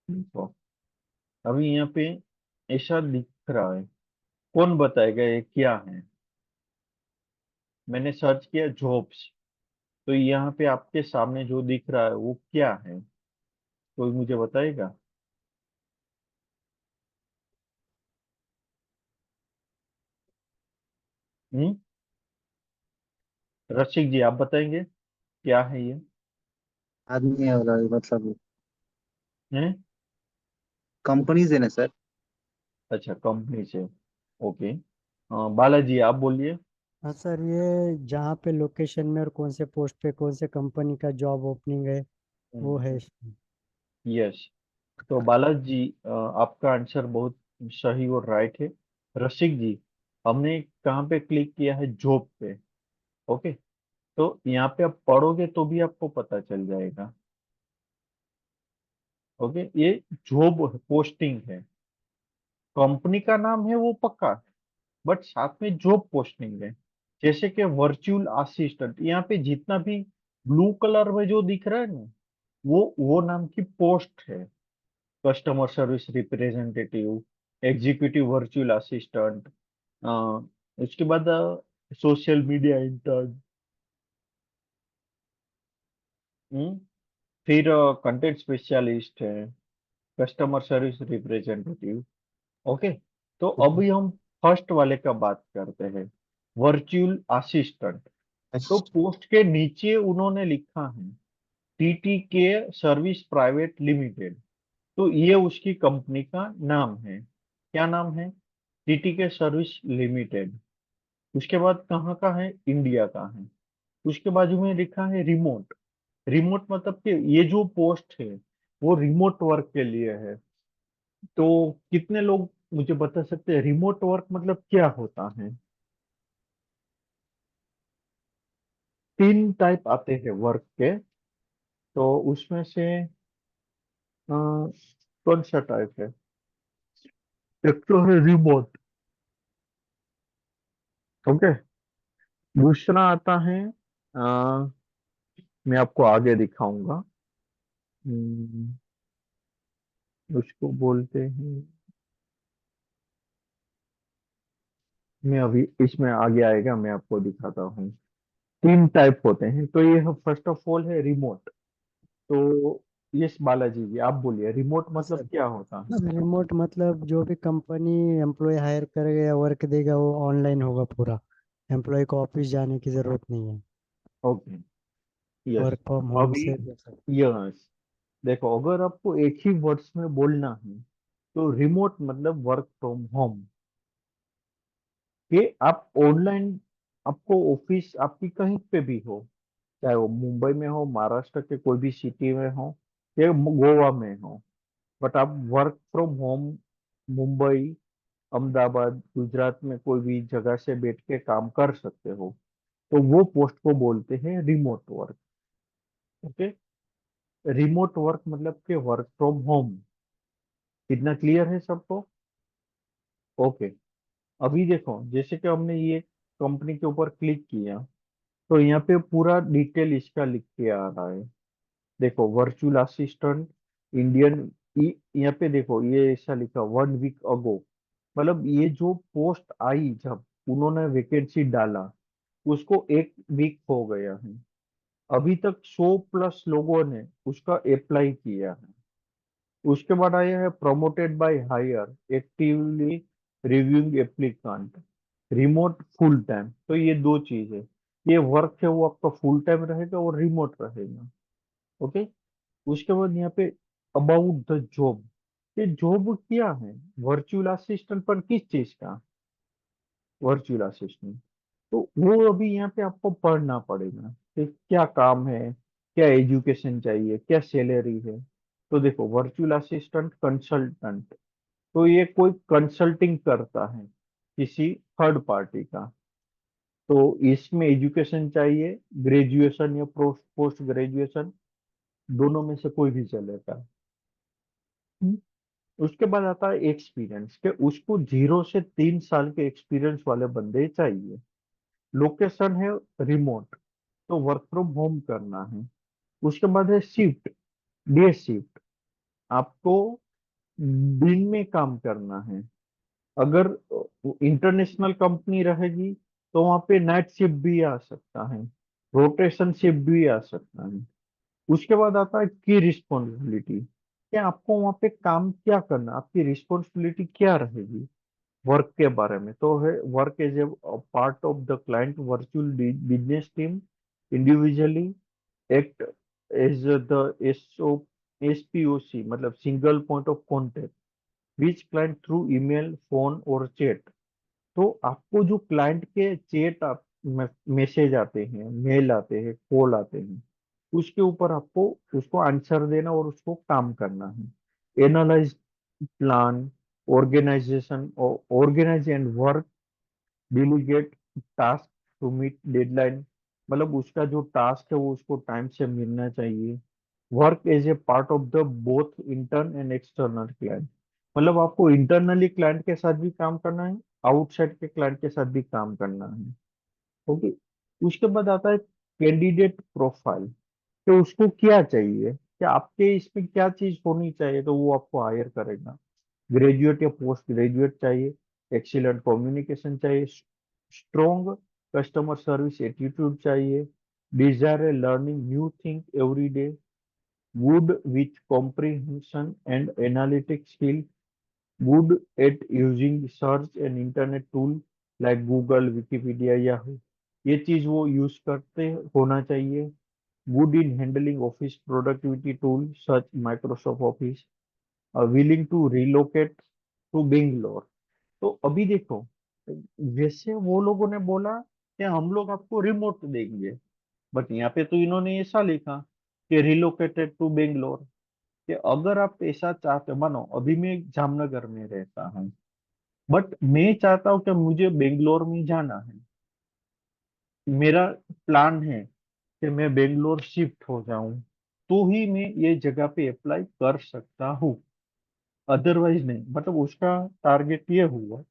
तो अभी यहाँ पे ऐसा दिख रहा है, कौन बताएगा ये क्या है। मैंने सर्च किया जॉब्स, तो यहाँ पे आपके सामने जो दिख रहा है वो क्या है, कोई मुझे बताएगा। हम्म, रसिक जी आप बताएंगे क्या है ये। आदमी है वाला मतलब हैं? कंपनीज है ना सर। अच्छा, कंपनी से। ओके, बालाजी आप बोलिए। हाँ सर, ये जहाँ पे लोकेशन में और कौन से पोस्ट पे कौन से कंपनी का जॉब ओपनिंग है वो है इसमें। यस, तो बालाजी आपका आंसर बहुत सही और राइट है। रसिक जी, हमने कहाँ पे क्लिक किया है, जॉब पे। ओके, तो यहाँ पे आप पढ़ोगे तो भी आपको पता चल जाएगा। ओके, ये जॉब पोस्टिंग है, कंपनी का नाम है वो पक्का, बट साथ में जॉब पोस्टिंग है। जैसे कि वर्चुअल असिस्टेंट, यहाँ पे जितना भी ब्लू कलर में जो दिख रहा है ना, वो नाम की पोस्ट है। Customer service representative, executive virtual assistant, उसके बाद सोशल मीडिया इंटर्न, फिर कंटेंट स्पेशलिस्ट है, कस्टमर सर्विस रिप्रेजेंटेटिव। ओके, तो ठीक है। अभी हम फर्स्ट वाले का बात करते हैं, वर्चुअल असिस्टेंट। तो पोस्ट के नीचे उन्होंने लिखा है टीटी के सर्विस प्राइवेट लिमिटेड। तो ये उसकी कंपनी का नाम है। क्या नाम है? टीटी के सर्विस लिमिटेड। उसके बाद कहाँ का है? इंडिया का है। उसके बाजू में लिखा है रिमोट। रिमोट मतलब कि ये जो पोस्ट है वो रिमोट वर्क के लिए है। तो कितने लोग मुझे बता सकते हैं रिमोट वर्क मतलब क्या होता है? तीन टाइप आते हैं वर्क के। तो उसमें से कौन सा टाइप है? एक तो है रिमोट। ओके। दूसरा आता है मैं आपको आगे दिखाऊंगा। हम्म, उसको बोलते हैं, मैं अभी इसमें आगे आएगा मैं आपको दिखाता हूँ। तीन टाइप होते हैं। तो ये फर्स्ट ऑफ ऑल है रिमोट। तो यस बालाजी जी आप बोलिए रिमोट मतलब क्या होता है? रिमोट मतलब जो भी कंपनी एम्प्लॉय हायर करेगा या वर्क देगा वो ऑनलाइन होगा पूरा। एम्प्लॉय को ऑफिस जाने की जरूरत नहीं है। Okay. Yes. Work from home अभी से कर सकते यस, देखो अगर आपको एक ही वर्ड्स में बोलना है तो रिमोट मतलब वर्क फ्रॉम होम। कि आप ऑनलाइन, आपको ऑफिस आपकी कहीं पे भी हो, चाहे वो मुंबई में हो, महाराष्ट्र के कोई भी सिटी में हो, या गोवा में हो, बट आप work from home Mumbai, Ahmedabad, Gujarat में कोई भी जगह से बैठ के काम कर सकते हो। तो वो पोस्ट को बोलते हैं remote work. Okay. Remote work मतलब के वर्क फ्रॉम होम। इतना क्लियर है सबको? ओके। अभी देखो जैसे कि हमने ये कंपनी के ऊपर क्लिक किया तो यहाँ पे पूरा डिटेल इसका लिख के आ रहा है। देखो वर्चुअल असिस्टेंट इंडियन, यहाँ पे देखो ये ऐसा लिखा 1 वीक अगो। मतलब ये जो पोस्ट आई जब उन्होंने वैकेंसी डाला उसको 1 वीक हो गया है। अभी तक 100+ लोगों ने उसका अप्लाई किया है। उसके बाद आया है promoted by hirer actively reviewing applicant, remote full time. तो ये दो चीज है। ये वर्क है वो आपका फुल टाइम रहेगा और रिमोट रहेगा। ओके। उसके बाद यहाँ पे अबाउट द जॉब, ये जॉब क्या है? वर्चुअल असिस्टेंट पर किस चीज का वर्चुअल असिस्टेंट? तो वो अभी यहाँ पे आपको पढ़ना पड़ेगा कि क्या काम है, क्या एजुकेशन चाहिए, क्या सैलरी है। तो देखो वर्चुअल असिस्टेंट कंसल्टेंट, तो ये कोई कंसल्टिंग करता है किसी थर्ड पार्टी का। तो इसमें एजुकेशन चाहिए, ग्रेजुएशन या पोस्ट पोस्ट ग्रेजुएशन, दोनों में से कोई भी चलेगा। हम्म। उसके बाद आता है एक्सपीरियंस, के उसको 0 से 3 साल के एक्सपीरियंस वाले बंदे चाहिए। लोकेशन है रिमोट, तो वर्क फ्रॉम होम करना है। उसके बाद है शिफ्ट, डे शिफ्ट, आपको दिन में काम करना है। अगर इंटरनेशनल कंपनी रहेगी तो वहां पे नाइट शिफ्ट भी आ सकता है, रोटेशन शिफ्ट भी आ सकता है। उसके बाद आता है की रिस्पॉन्सिबिलिटी, कि आपको वहां पे काम क्या करना, आपकी रिस्पॉन्सिबिलिटी क्या रहेगी वर्क के बारे में। तो है work as a part of the client virtual business team, individually act as the SPOC मतलब single point of contact which client through email phone और चैट। तो आपको जो क्लाइंट के चैट आप मैसेज आते हैं, मेल आते हैं, कॉल आते हैं, उसके ऊपर आपको उसको आंसर देना और उसको काम करना है। Analyse, plan, organisation, organise and work, delegate task to meet deadline, मतलब उसका जो टास्क है वो उसको टाइम से मिलना चाहिए। Work as a part of the both intern and external client, मतलब आपको इंटरनली क्लाइंट के साथ भी काम करना है, आउटसाइड के क्लाइंट के साथ भी काम करना है। ओके। उसके बाद आता है कैंडिडेट प्रोफाइल, तो उसको क्या चाहिए, कि आपके इसमें क्या चीज होनी चाहिए तो वो आपको हायर करेगा। ग्रेजुएट या पोस्ट ग्रेजुएट चाहिए, एक्सीलेंट कम्युनिकेशन चाहिए, स्ट्रॉन्ग कस्टमर सर्विस एटीट्यूड चाहिए, desire a learning new thing every day, good with comprehension and analytic skill, good at using search and internet tool like Google, Wikipedia, Yahoo. ये चीज वो use करते होना चाहिए। Good in handling office productivity tool such Microsoft office, willing to relocate to Bangalore. तो अभी देखो, वैसे वो लोगों ने बोला कि हम लोग आपको रिमोट देंगे, बट यहाँ पे तो इन्होंने ऐसा लिखा कि रिलोकेटेड टू बेंगलोर। कि अगर आप ऐसा चाहते, मानो अभी मैं जामनगर में रहता हूँ, बट मैं चाहता हूँ कि मुझे बेंगलोर में जाना है, मेरा प्लान है कि मैं बेंगलोर शिफ्ट हो जाऊं, तो ही मैं ये जगह पे अप्लाई कर सकता हूँ, अदरवाइज नहीं। मतलब उसका टारगेट ये हुआ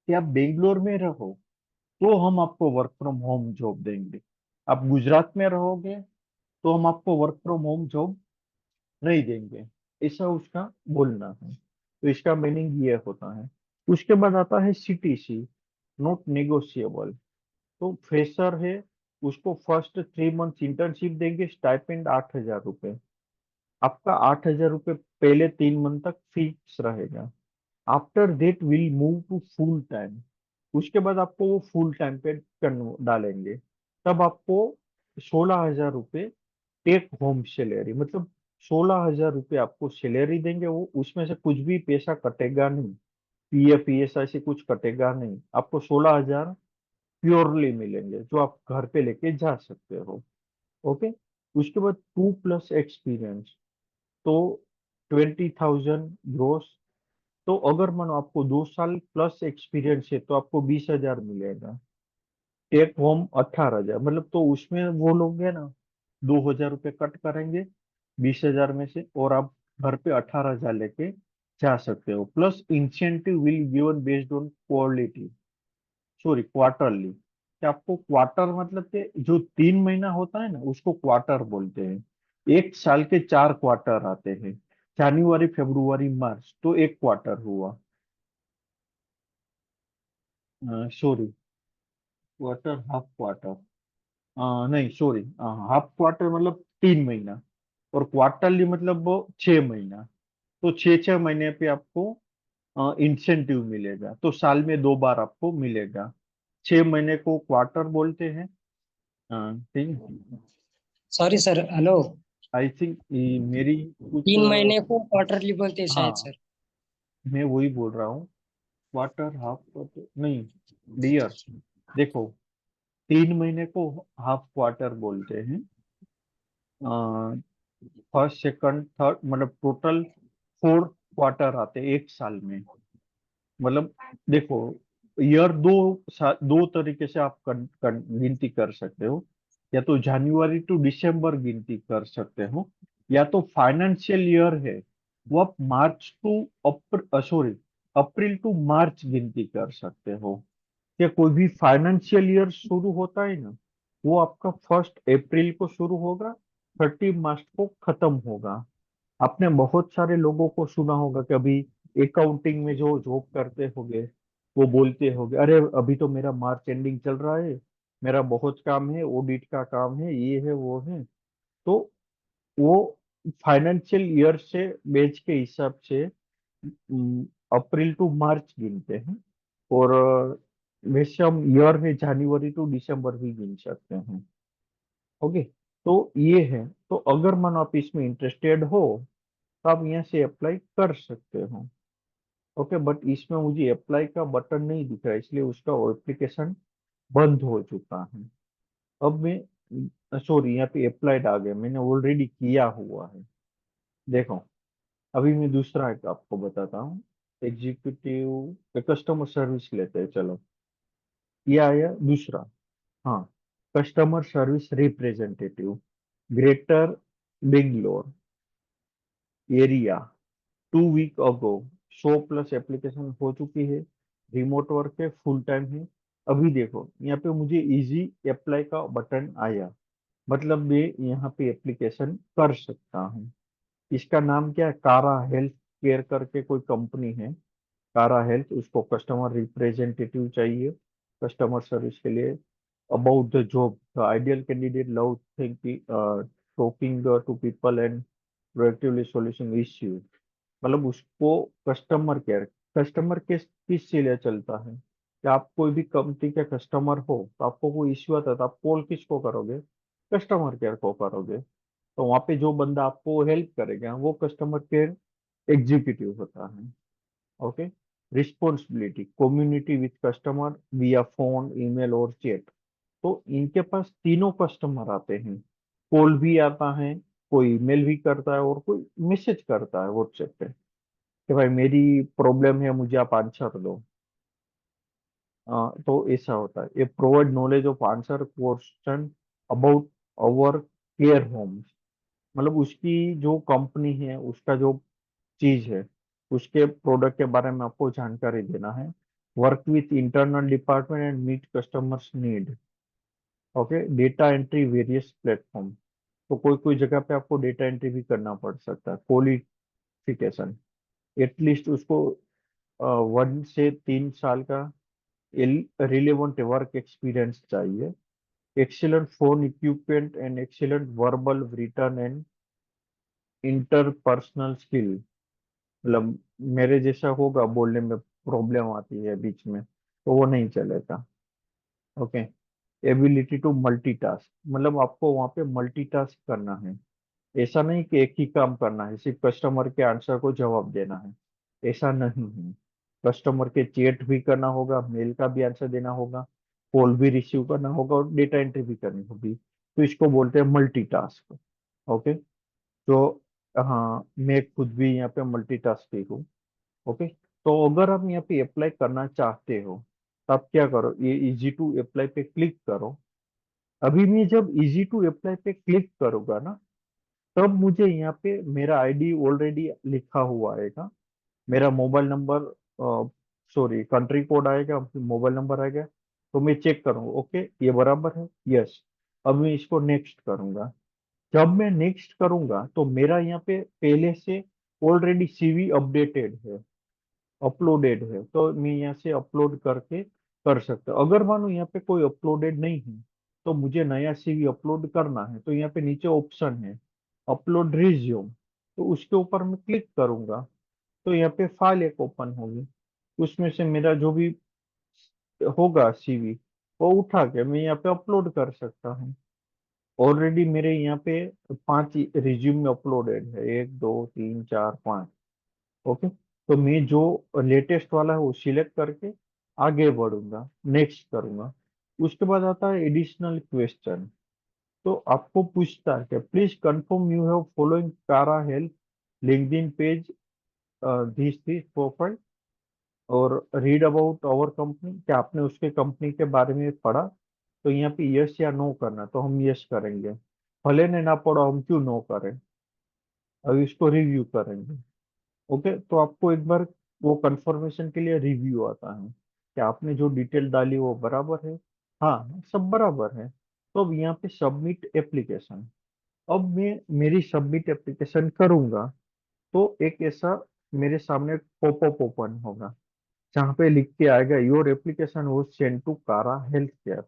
कि आप बेंगलोर में रहो तो हम आपको वर्क फ्रॉम होम जॉब देंगे, आप गुजरात में रहोगे तो हम आपको वर्क फ्रॉम होम जॉब नहीं देंगे, ऐसा उसका बोलना है। तो इसका मीनिंग ये होता है। उसके बाद आता है सीटीसी, नॉट नेगोशिएबल। तो फ्रेशर है, उसको फर्स्ट 3 मंथ इंटर्नशिप देंगे, स्टाइपेंड 8,000 रुपये। आपका 8,000 रुपये पहले 3 मंथ तक फिक्स रहेगा। After that will move to full time. उसके बाद आपको वो फुल टाइम पे डालेंगे, तब आपको 16,000 रुपये टेक होम सैलरी, मतलब 16,000 रुपये आपको सैलरी देंगे। वो उसमें से कुछ भी पैसा कटेगा नहीं, पीएफ पीएस ऐसे कुछ कटेगा नहीं, आपको 16,000 प्योरली मिलेंगे जो आप घर पे लेके जा सकते हो। ओके। उसके बाद 2+ एक्सपीरियंस, तो 20,000 ग्रोस। तो अगर मानो आपको 2 साल प्लस एक्सपीरियंस है तो आपको 20,000 मिलेगा। टेक होम 18,000, मतलब तो उसमें वो लोग है ना, 2,000 रुपये कट करेंगे 20,000 में से, और आप घर पे 18,000 लेके जा सकते हो। Plus incentive will given based on quality, sorry quarterly. कि आपको क्वार्टर मतलब कि जो 3 महीना होता है ना उसको क्वार्टर बोलते हैं। एक साल के 4 क्वार्टर आते हैं, जनवरी फरवरी मार्च, तो एक क्वार्टर हुआ। सॉरी, क्वार्टर हाफ क्वार्टर, नहीं सॉरी, हाफ क्वार्टर मतलब 3 महीना, और क्वार्टरली मतलब वो 6 महीना। तो 6 6 महीने पे आपको इंसेंटिव मिलेगा, तो साल में 2 बार आपको मिलेगा। 6 महीने को क्वार्टर बोलते हैं। ठीक है। Sorry sir, hello. I think मेरी कुछ 3 महीने को क्वार्टरली बोलते हैं शायद हाँ, सर। मैं वही बोल रहा हूँ। क्वार्टर हाफ क्वार्टर नहीं, डियर, देखो 3 महीने को हाफ क्वार्टर बोलते हैं। फर्स्ट सेकंड थर्ड मतलब टोटल 4 क्वार्टर आते हैं एक साल में। मतलब देखो, ईयर दो तरीके से आप गिनती कर सकते हो। या तो जनवरी टू दिसंबर गिनती कर सकते हो, या तो फाइनेंशियल ईयर है वो आप March to sorry April to March गिनती कर सकते हो। या कोई भी फाइनेंशियल ईयर शुरू होता है ना, वो आपका 1 अप्रैल को शुरू होगा, 30 मार्च को खत्म होगा। आपने बहुत सारे लोगों को सुना होगा कि अभी अकाउंटिंग में जो जॉब करते होंगे, वो बोलते होंगे अरे अभी तो मेरा मार्च एंडिंग चल रहा है, मेरा बहुत काम है, ऑडिट का काम है, ये है वो है। तो वो फाइनेंशियल ईयर से बेच के हिसाब से अप्रैल टू मार्च गिनते हैं। और वैसे हम ईयर में जनवरी टू दिसंबर भी गिन सकते हैं। ओके। तो ये है। तो अगर मन आप इसमें इंटरेस्टेड हो तो आप यहाँ से अप्लाई कर सकते हो। ओके, बट इसमें मुझे अप्लाई का बटन नहीं दिख रहा है, इसलिए उसका एप्लीकेशन बंद हो चुका है। अब मैं सॉरी, यहाँ पे अप्लाइड आ गया, मैंने ऑलरेडी किया हुआ है। देखो, अभी मैं दूसरा एक आपको बताता हूँ। एग्जीक्यूटिव कस्टमर सर्विस लेते हैं, चलो। ये आया दूसरा। हाँ, customer service representative, greater Bangalore area, 2 week ago. 100+ application हो चुकी है। रिमोट वर्क है, फुल टाइम है। अभी देखो यहाँ पे मुझे इजी अप्लाई का बटन आया, मतलब मैं यहाँ पे एप्लीकेशन कर सकता हूँ। इसका नाम क्या है, कारा हेल्थ केयर करके कोई कंपनी है, कारा हेल्थ। उसको कस्टमर रिप्रेजेंटेटिव चाहिए कस्टमर सर्विस के लिए। About the job, the ideal candidate love thinking talking to people and proactively solution issue. मतलब उसको कस्टमर केयर, कस्टमर केयर किस लिए चलता है, कि आप कोई भी कंपनी के कस्टमर हो तो आपको कोई इश्यू आता है तो आप कॉल किसको करोगे? कस्टमर केयर को करोगे। तो वहां पे जो बंदा आपको हेल्प करेगा वो कस्टमर केयर एग्जीक्यूटिव होता है। Okay. Responsibility community with customer विया फोन ईमेल और चैट। तो इनके पास तीनों कस्टमर आते हैं। कॉल भी आता है, कोई ईमेल भी करता है और कोई मैसेज करता है व्हाट्सएप पे कि भाई मेरी प्रॉब्लम है, मुझे आप आंसर दो। तो ऐसा होता है। ये provide knowledge of answer question about our care homes. मतलब उसकी जो कंपनी है, उसका जो चीज है, उसके प्रोडक्ट के बारे में आपको जानकारी देना है। Work with internal department and meet customers need. Okay. Data entry various platform. तो कोई कोई जगह पे आपको डेटा एंट्री भी करना पड़ सकता है। क्वालिफिकेशन एटलीस्ट उसको 1 से 3 साल का रिलेवेंट वर्क एक्सपीरियंस चाहिए। Excellent phone equipment and excellent verbal return and interpersonal skill. मतलब मेरे जैसा होगा, बोलने में प्रॉब्लम आती है बीच में, तो वो नहीं चलेगा। ओके। एबिलिटी टू मल्टीटास्क, मतलब आपको वहां पे मल्टीटास्क करना है। ऐसा नहीं कि एक ही काम करना है, सिर्फ कस्टमर के आंसर को जवाब देना है, ऐसा नहीं है। कस्टमर के चैट भी करना होगा, मेल का भी आंसर देना होगा, कॉल भी रिसीव करना होगा और डेटा एंट्री भी करनी होगी। तो इसको बोलते हैं मल्टीटास्क। ओके। तो हाँ, मैं खुद भी यहाँ पे मल्टीटास्क हूँ। ओके। तो अगर आप यहाँ पे अप्लाई करना चाहते हो तो आप क्या करो, ये इजी टू अप्लाई पे क्लिक करो। अभी मैं जब इजी टू अप्लाई पे क्लिक करूंगा ना, तब मुझे यहाँ पे मेरा आईडी ऑलरेडी लिखा हुआ आएगा, मेरा mobile number, sorry country code आएगा, मोबाइल नंबर आएगा। तो मैं चेक करूंगा, ओके ये बराबर है, यस। अब मैं इसको नेक्स्ट करूंगा। जब मैं नेक्स्ट करूंगा तो मेरा यहाँ पे पहले से ऑलरेडी सीवी अपडेटेड है, अपलोडेड है, तो मैं यहाँ से अपलोड करके कर सकता हूँ। अगर मानो यहाँ पे कोई अपलोडेड नहीं है तो मुझे नया सीवी अपलोड करना है, तो यहाँ पे नीचे ऑप्शन है अपलोड रिज्यूम। तो उसके ऊपर मैं क्लिक करूंगा तो यहाँ पे फाइल एक ओपन होगी। उसमें से मेरा जो भी होगा सीवी वो उठा के मैं यहाँ पे अपलोड कर सकता हूँ। ऑलरेडी मेरे यहाँ पे 5 रिज्यूम अपलोडेड है, 1 2 3 4 5। ओके। तो मैं जो लेटेस्ट वाला है वो सिलेक्ट करके आगे बढ़ूंगा, नेक्स्ट करूंगा। उसके बाद आता है एडिशनल क्वेश्चन। तो आपको पूछता है कि please confirm you have following Cara health LinkedIn page this profile और रीड अबाउट आवर कंपनी। क्या आपने उसके कंपनी के बारे में पढ़ा? तो यहाँ पे यस या नो करना, तो हम यस करेंगे। भले ने ना पढ़ा, हम क्यों नो करें? अब इसको रिव्यू करेंगे। ओके। तो आपको एक बार वो कंफर्मेशन के लिए रिव्यू आता है कि आपने जो डिटेल डाली वो बराबर है। हाँ, सब बराबर है। तो अब यहाँ पे सबमिट एप्लीकेशन। अब मैं मेरी सबमिट एप्लीकेशन करूंगा तो एक ऐसा मेरे सामने पॉपअप ओपन होगा जहाँ पे लिख के आएगा योर एप्लीकेशन वो सेंड टू कारा हेल्थ केयर।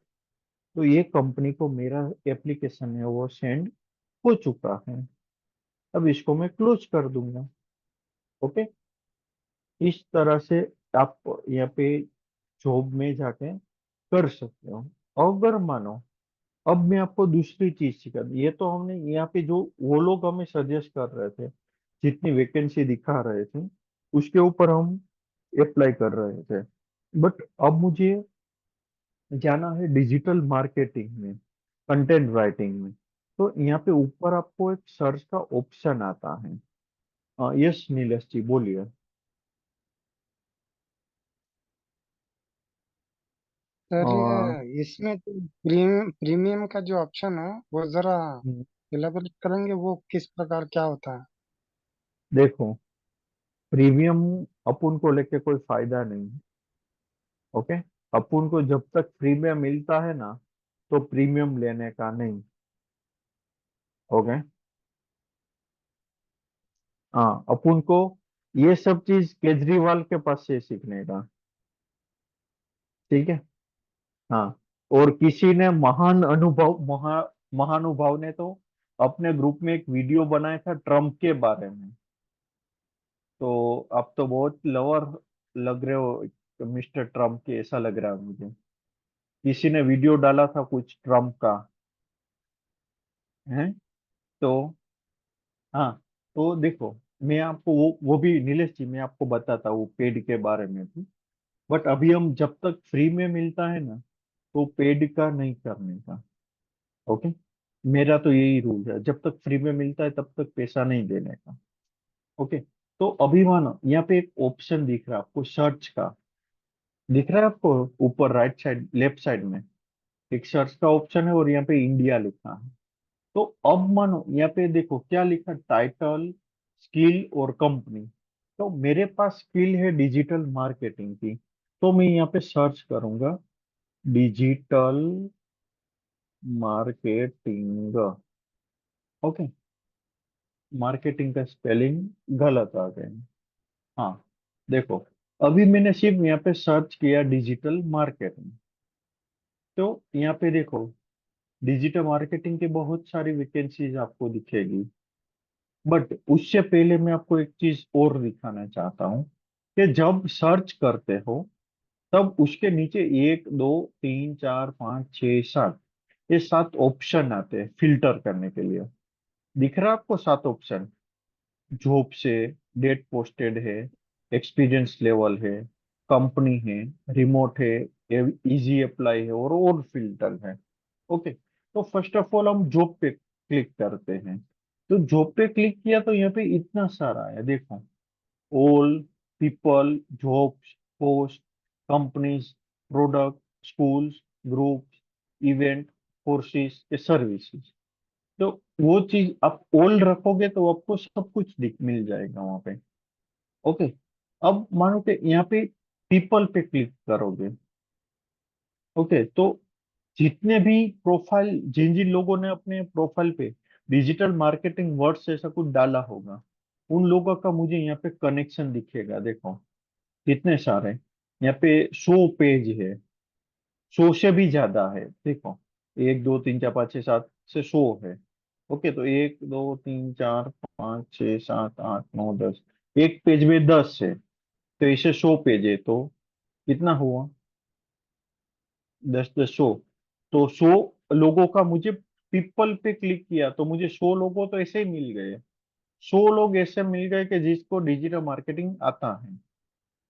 तो ये कंपनी को मेरा एप्लीकेशन है वो सेंड हो चुका है। अब इसको मैं क्लोज कर दूंगा। ओके। इस तरह से आप यहाँ पे जॉब में जाके कर सकते हो। अगर मानो अब मैं आपको दूसरी चीज सिखा दूं। ये तो हमने यहाँ पे जो वो लोग हमें सजेस्ट कर रहे थे, जितनी वैकेंसी दिखा रहे थे उसके ऊपर हम अप्लाई कर रहे थे। बट अब मुझे जाना है डिजिटल मार्केटिंग में, कंटेंट राइटिंग में। तो यहाँ पे ऊपर आपको एक सर्च का ऑप्शन आता है। यस नीलेश जी बोलिए। सर अ, इसमें तो प्रीमियम प्रीमियम का जो ऑप्शन है वो जरा इलाबोरेट करेंगे, वो किस प्रकार क्या होता है? देखो, प्रीमियम अपन को लेके कोई फायदा नहीं है। ओके। अपन को जब तक प्रीमियम मिलता है ना, तो प्रीमियम लेने का नहीं। ओके। हाँ, अपन को ये सब चीज केजरीवाल के पास से सीखने का। ठीक है। हाँ। और किसी ने महानुभाव ने तो अपने ग्रुप में एक वीडियो बनाया था ट्रम्प के बारे में। तो आप तो बहुत लवर लग रहे हो मिस्टर ट्रम्प की, ऐसा लग रहा है मुझे। किसी ने वीडियो डाला था कुछ ट्रम्प का है। तो हाँ, तो देखो, मैं आपको वो भी नीलेश जी, मैं आपको बताता हूँ पेड के बारे में भी। बट अभी हम जब तक फ्री में मिलता है ना, तो पेड का नहीं करने का। ओके, मेरा तो यही रूल है, जब तक फ्री में मिलता है तब तक पैसा नहीं देने का। ओके, तो अभी मानो यहाँ पे एक ऑप्शन दिख रहा है आपको सर्च का, दिख रहा है आपको ऊपर राइट साइड लेफ्ट साइड में एक सर्च का ऑप्शन है, और यहाँ पे इंडिया लिखा है। तो अब मानो यहाँ पे देखो क्या लिखा, टाइटल, स्किल और कंपनी। तो मेरे पास स्किल है डिजिटल मार्केटिंग की, तो मैं यहाँ पे सर्च करूंगा डिजिटल मार्केटिंग। ओके, मार्केटिंग का स्पेलिंग गलत आ गया। हाँ, देखो, अभी मैंने सिर्फ यहाँ पे सर्च किया डिजिटल मार्केटिंग। तो यहाँ पे देखो डिजिटल मार्केटिंग की बहुत सारी वैकेंसीज आपको दिखेगी। बट उससे पहले मैं आपको एक चीज और दिखाना चाहता हूँ कि जब सर्च करते हो तब उसके नीचे 1 2 3 4 5 6 7, ये 7 ऑप्शन आते हैं फिल्टर करने के लिए। दिख रहा है आपको 7 ऑप्शन? जॉब से, डेट पोस्टेड है, एक्सपीरियंस लेवल है, कंपनी है, रिमोट है, इजी अप्लाई है, और फिल्टर है। ओके, तो फर्स्ट ऑफ ऑल हम जॉब पे क्लिक करते हैं। तो जॉब पे क्लिक किया तो यहाँ पे इतना सारा है, देखो, all, people, jobs, post, companies, product, schools, groups, event, courses, services. तो वो चीज आप ऑल रखोगे तो आपको सब कुछ दिख मिल जाएगा वहां पे। ओके, अब मानो कि यहाँ पे पीपल पे क्लिक करोगे। ओके, तो जितने भी प्रोफाइल, जिन जिन लोगों ने अपने प्रोफाइल पे डिजिटल मार्केटिंग वर्ड्स ऐसा कुछ डाला होगा, उन लोगों का मुझे यहाँ पे कनेक्शन दिखेगा। देखो कितने सारे, यहाँ पे 100 पेज है, 100 से भी ज्यादा है। देखो 1 2 3 4 5 6 7 से 100 है। ओके, तो 1 2 3 4 5 6 7 8 9 10, एक पेज में 10 है, तो इसे 100 पेज है, तो कितना हुआ? 10 10 100। तो 100 लोगों का मुझे पीपल पे क्लिक किया तो मुझे 100 लोगों तो ऐसे ही मिल गए। 100 लोग ऐसे मिल गए कि जिसको डिजिटल मार्केटिंग आता है।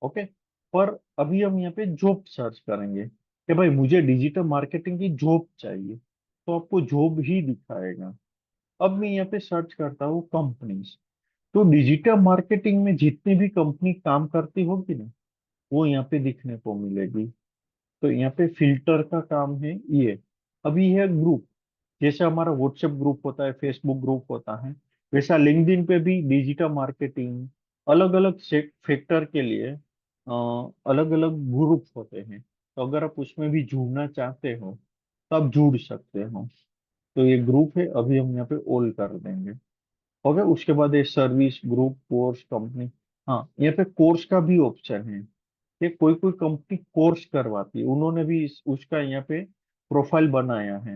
ओके, पर अभी हम यहाँ पे जॉब सर्च करेंगे कि भाई मुझे डिजिटल मार्केटिंग की जॉब चाहिए, तो आपको जॉब ही दिखाएगा। अब मैं यहाँ पे सर्च करता हूँ कंपनीज। तो डिजिटल मार्केटिंग में जितनी भी कंपनी काम करती होगी ना, वो यहाँ पे दिखने को मिलेगी। तो यहाँ पे फिल्टर का काम है ये। अभी है ग्रुप, जैसे हमारा व्हाट्सएप ग्रुप होता है, फेसबुक ग्रुप होता है, वैसा लिंक्डइन पे भी डिजिटल मार्केटिंग अलग अलग फैक्टर के लिए अलग अलग ग्रुप होते हैं। तो अगर आप उसमें भी जुड़ना चाहते हो तो आप जुड़ सकते हो। तो ये ग्रुप है, अभी हम यहाँ पे ऑल कर देंगे। ओके, उसके बाद ये सर्विस, ग्रुप, कोर्स, कंपनी। हाँ, यहाँ पे कोर्स का भी ऑप्शन है। ये कोई कोई कंपनी कोर्स करवाती है, उन्होंने भी उसका यहाँ पे प्रोफाइल बनाया है,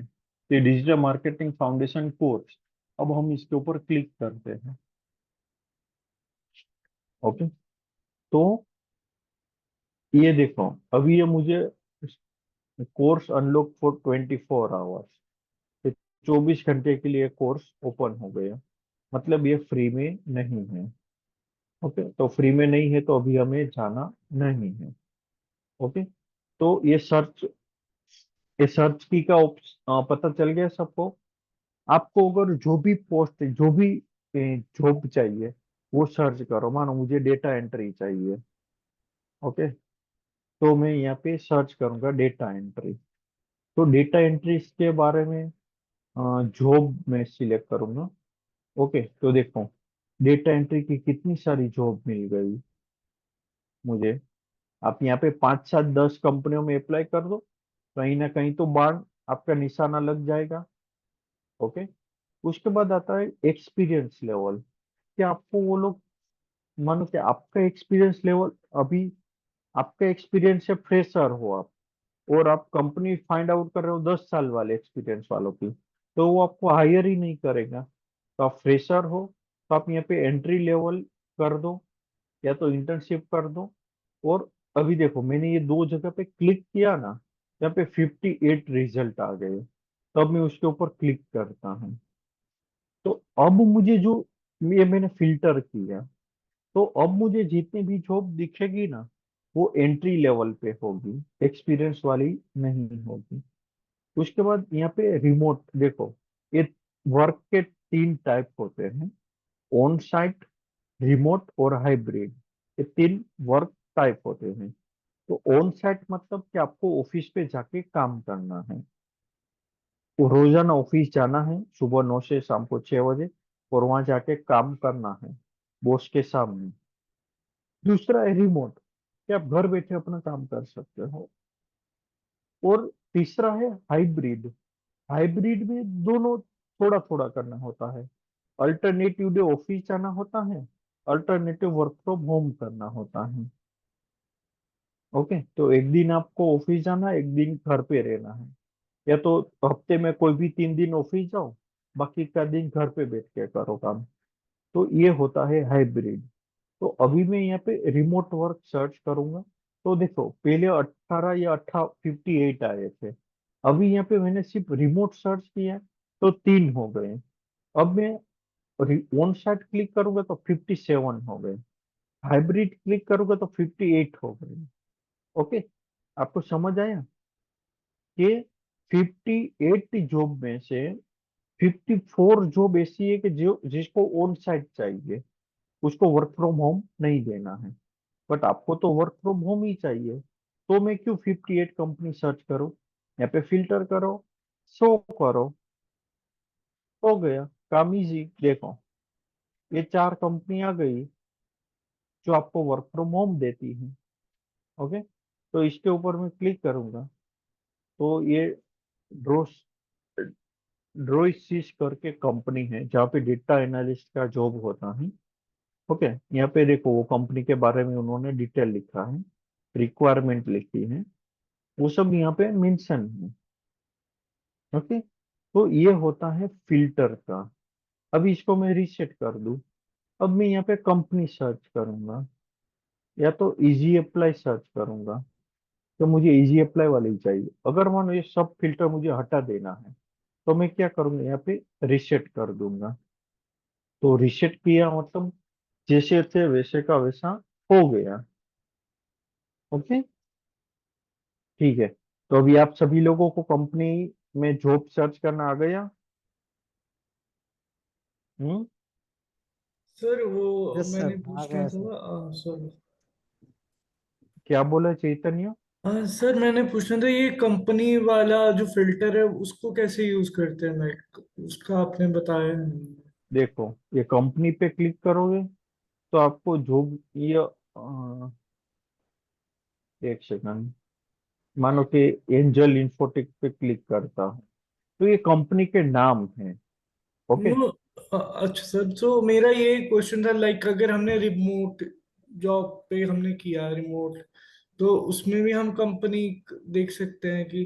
ये डिजिटल मार्केटिंग फाउंडेशन कोर्स। अब हम इसके ऊपर क्लिक करते हैं। ओके, तो ये देखो, अभी ये मुझे कोर्स अनलॉक फॉर 24 आवर्स, 24 घंटे के लिए कोर्स ओपन हो गया, मतलब ये फ्री में नहीं है। ओके, तो फ्री में नहीं है तो अभी हमें जाना नहीं है। ओके, तो ये सर्च की का पता चल गया सबको। आपको अगर जो भी पोस्ट, जो भी जॉब चाहिए, वो सर्च करो। मानो मुझे डेटा एंट्री चाहिए। ओके, तो मैं यहाँ पे सर्च करूंगा डेटा एंट्री। तो डेटा एंट्री के बारे में जॉब में सिलेक्ट करूंगा। ओके, तो देखो डेटा एंट्री की कितनी सारी जॉब मिल गई मुझे। आप यहाँ पे 5 7 10 कंपनियों में अप्लाई कर दो, कहीं ना कहीं तो बार आपका निशाना लग जाएगा। ओके, उसके बाद आता है एक्सपीरियंस लेवल, कि आपको वो लोग, मानो कि आपका एक्सपीरियंस लेवल अभी, आपका एक्सपीरियंस से फ्रेशर हो आप, और आप कंपनी फाइंड आउट कर रहे हो 10 साल वाले एक्सपीरियंस वालों की, तो वो आपको हायर ही नहीं करेगा। तो आप फ्रेशर हो तो आप यहाँ पे एंट्री लेवल कर दो, या तो इंटर्नशिप कर दो, और अभी देखो मैंने ये दो जगह पे क्लिक किया ना, यहाँ पे 58 रिजल्ट आ गए। तब मैं उसके ऊपर क्लिक करता हूँ। तो अब मुझे जो, ये मैंने फिल्टर किया, तो अब मुझे जितनी भी जॉब दिखेगी ना, वो एंट्री लेवल पे होगी, एक्सपीरियंस वाली नहीं होगी। उसके बाद यहाँ पे रिमोट देखो, ये वर्क के तीन टाइप होते हैं: ऑन साइट, रिमोट और हाइब्रिड। ये तीन वर्क टाइप होते हैं। तो ऑन साइट मतलब कि आपको ऑफिस पे जाके काम करना है, वो रोजाना ऑफिस जाना है सुबह 9 से शाम को 6 बजे, और वहां जाके काम करना है बॉस के सामने। दूसरा है रिमोट, कि आप घर बैठे अपना काम कर सकते हो। और तीसरा है हाइब्रिड। हाइब्रिड में दोनों थोड़ा थोड़ा करना होता है। अल्टरनेटिव डे ऑफिस जाना होता है, अल्टरनेटिव वर्क फ्रॉम होम करना होता है। ओके, तो एक दिन आपको ऑफिस जाना है, एक दिन घर पे रहना है। या तो हफ्ते में कोई भी 3 दिन ऑफिस जाओ, बाकी का दिन घर पे बैठ के करो काम। तो ये होता है हाइब्रिड। तो अभी मैं यहाँ पे रिमोट वर्क सर्च करूंगा। तो देखो पहले 18 या 58 आए थे। अभी यहाँ पे मैंने सिर्फ रिमोट सर्च किया है, तो 3 हो गए। अब मैं ऑन साइट क्लिक करूंगा तो 57 हो गए, हाइब्रिड क्लिक करूंगा तो 58 हो गए। ओके, आपको समझ आया कि 58 जॉब में से 54 जॉब ऐसी है कि जो जिसको ऑन साइट चाहिए, उसको वर्क फ्रॉम होम नहीं देना है। बट आपको तो वर्क फ्रॉम होम ही चाहिए, तो मैं क्यों 58 कंपनी सर्च करूं? यहाँ पे फिल्टर करो, शो करो, हो गया काम इजी। देखो ये 4 कंपनी आ गई जो आपको वर्क फ्रॉम होम देती है। ओके, तो इसके ऊपर मैं क्लिक करूंगा, तो ये ड्रोस ड्रोइसिस करके कंपनी है जहाँ पे डेटा एनालिस्ट का जॉब होता है। ओके, यहाँ पे देखो वो कंपनी के बारे में उन्होंने डिटेल लिखा है, रिक्वायरमेंट लिखी है, वो सब यहाँ पे मेंशन है। ओके, तो ये होता है फिल्टर का। अभी इसको मैं रीसेट कर दूं। अब मैं यहाँ पे कंपनी सर्च करूंगा, या तो इजी अप्लाई सर्च करूंगा। तो मुझे इजी अप्लाई वाली ही चाहिए। अगर मानो ये सब फिल्टर मुझे हटा देना है, तो मैं क्या करूंगा, यहाँ पे रीसेट कर दूंगा। तो रीसेट किया मतलब जैसे थे वैसे का वैसा हो गया। ओके, ठीक है। तो अभी आप सभी लोगों को कंपनी में जॉब सर्च करना आ गया? हम्म। सर वो यस मैंने सर, आ पूछना गया सर। था सॉरी। क्या बोला चैतन्य? सर मैंने पूछना था ये कंपनी वाला जो फिल्टर है उसको कैसे यूज करते हैं, लाइक उसका आपने बताया नहीं। देखो ये कंपनी पे क्लिक करोगे तो आपको जॉब ये एक सेकंड, मानो कि एंजल इन्फोटेक पे क्लिक करता हूँ, तो ये कंपनी के नाम है। ओके। नो, अच्छा सर, तो मेरा ये क्वेश्चन था, लाइक अगर हमने रिमोट जॉब पे हमने किया रिमोट, तो उसमें भी हम कंपनी देख सकते हैं कि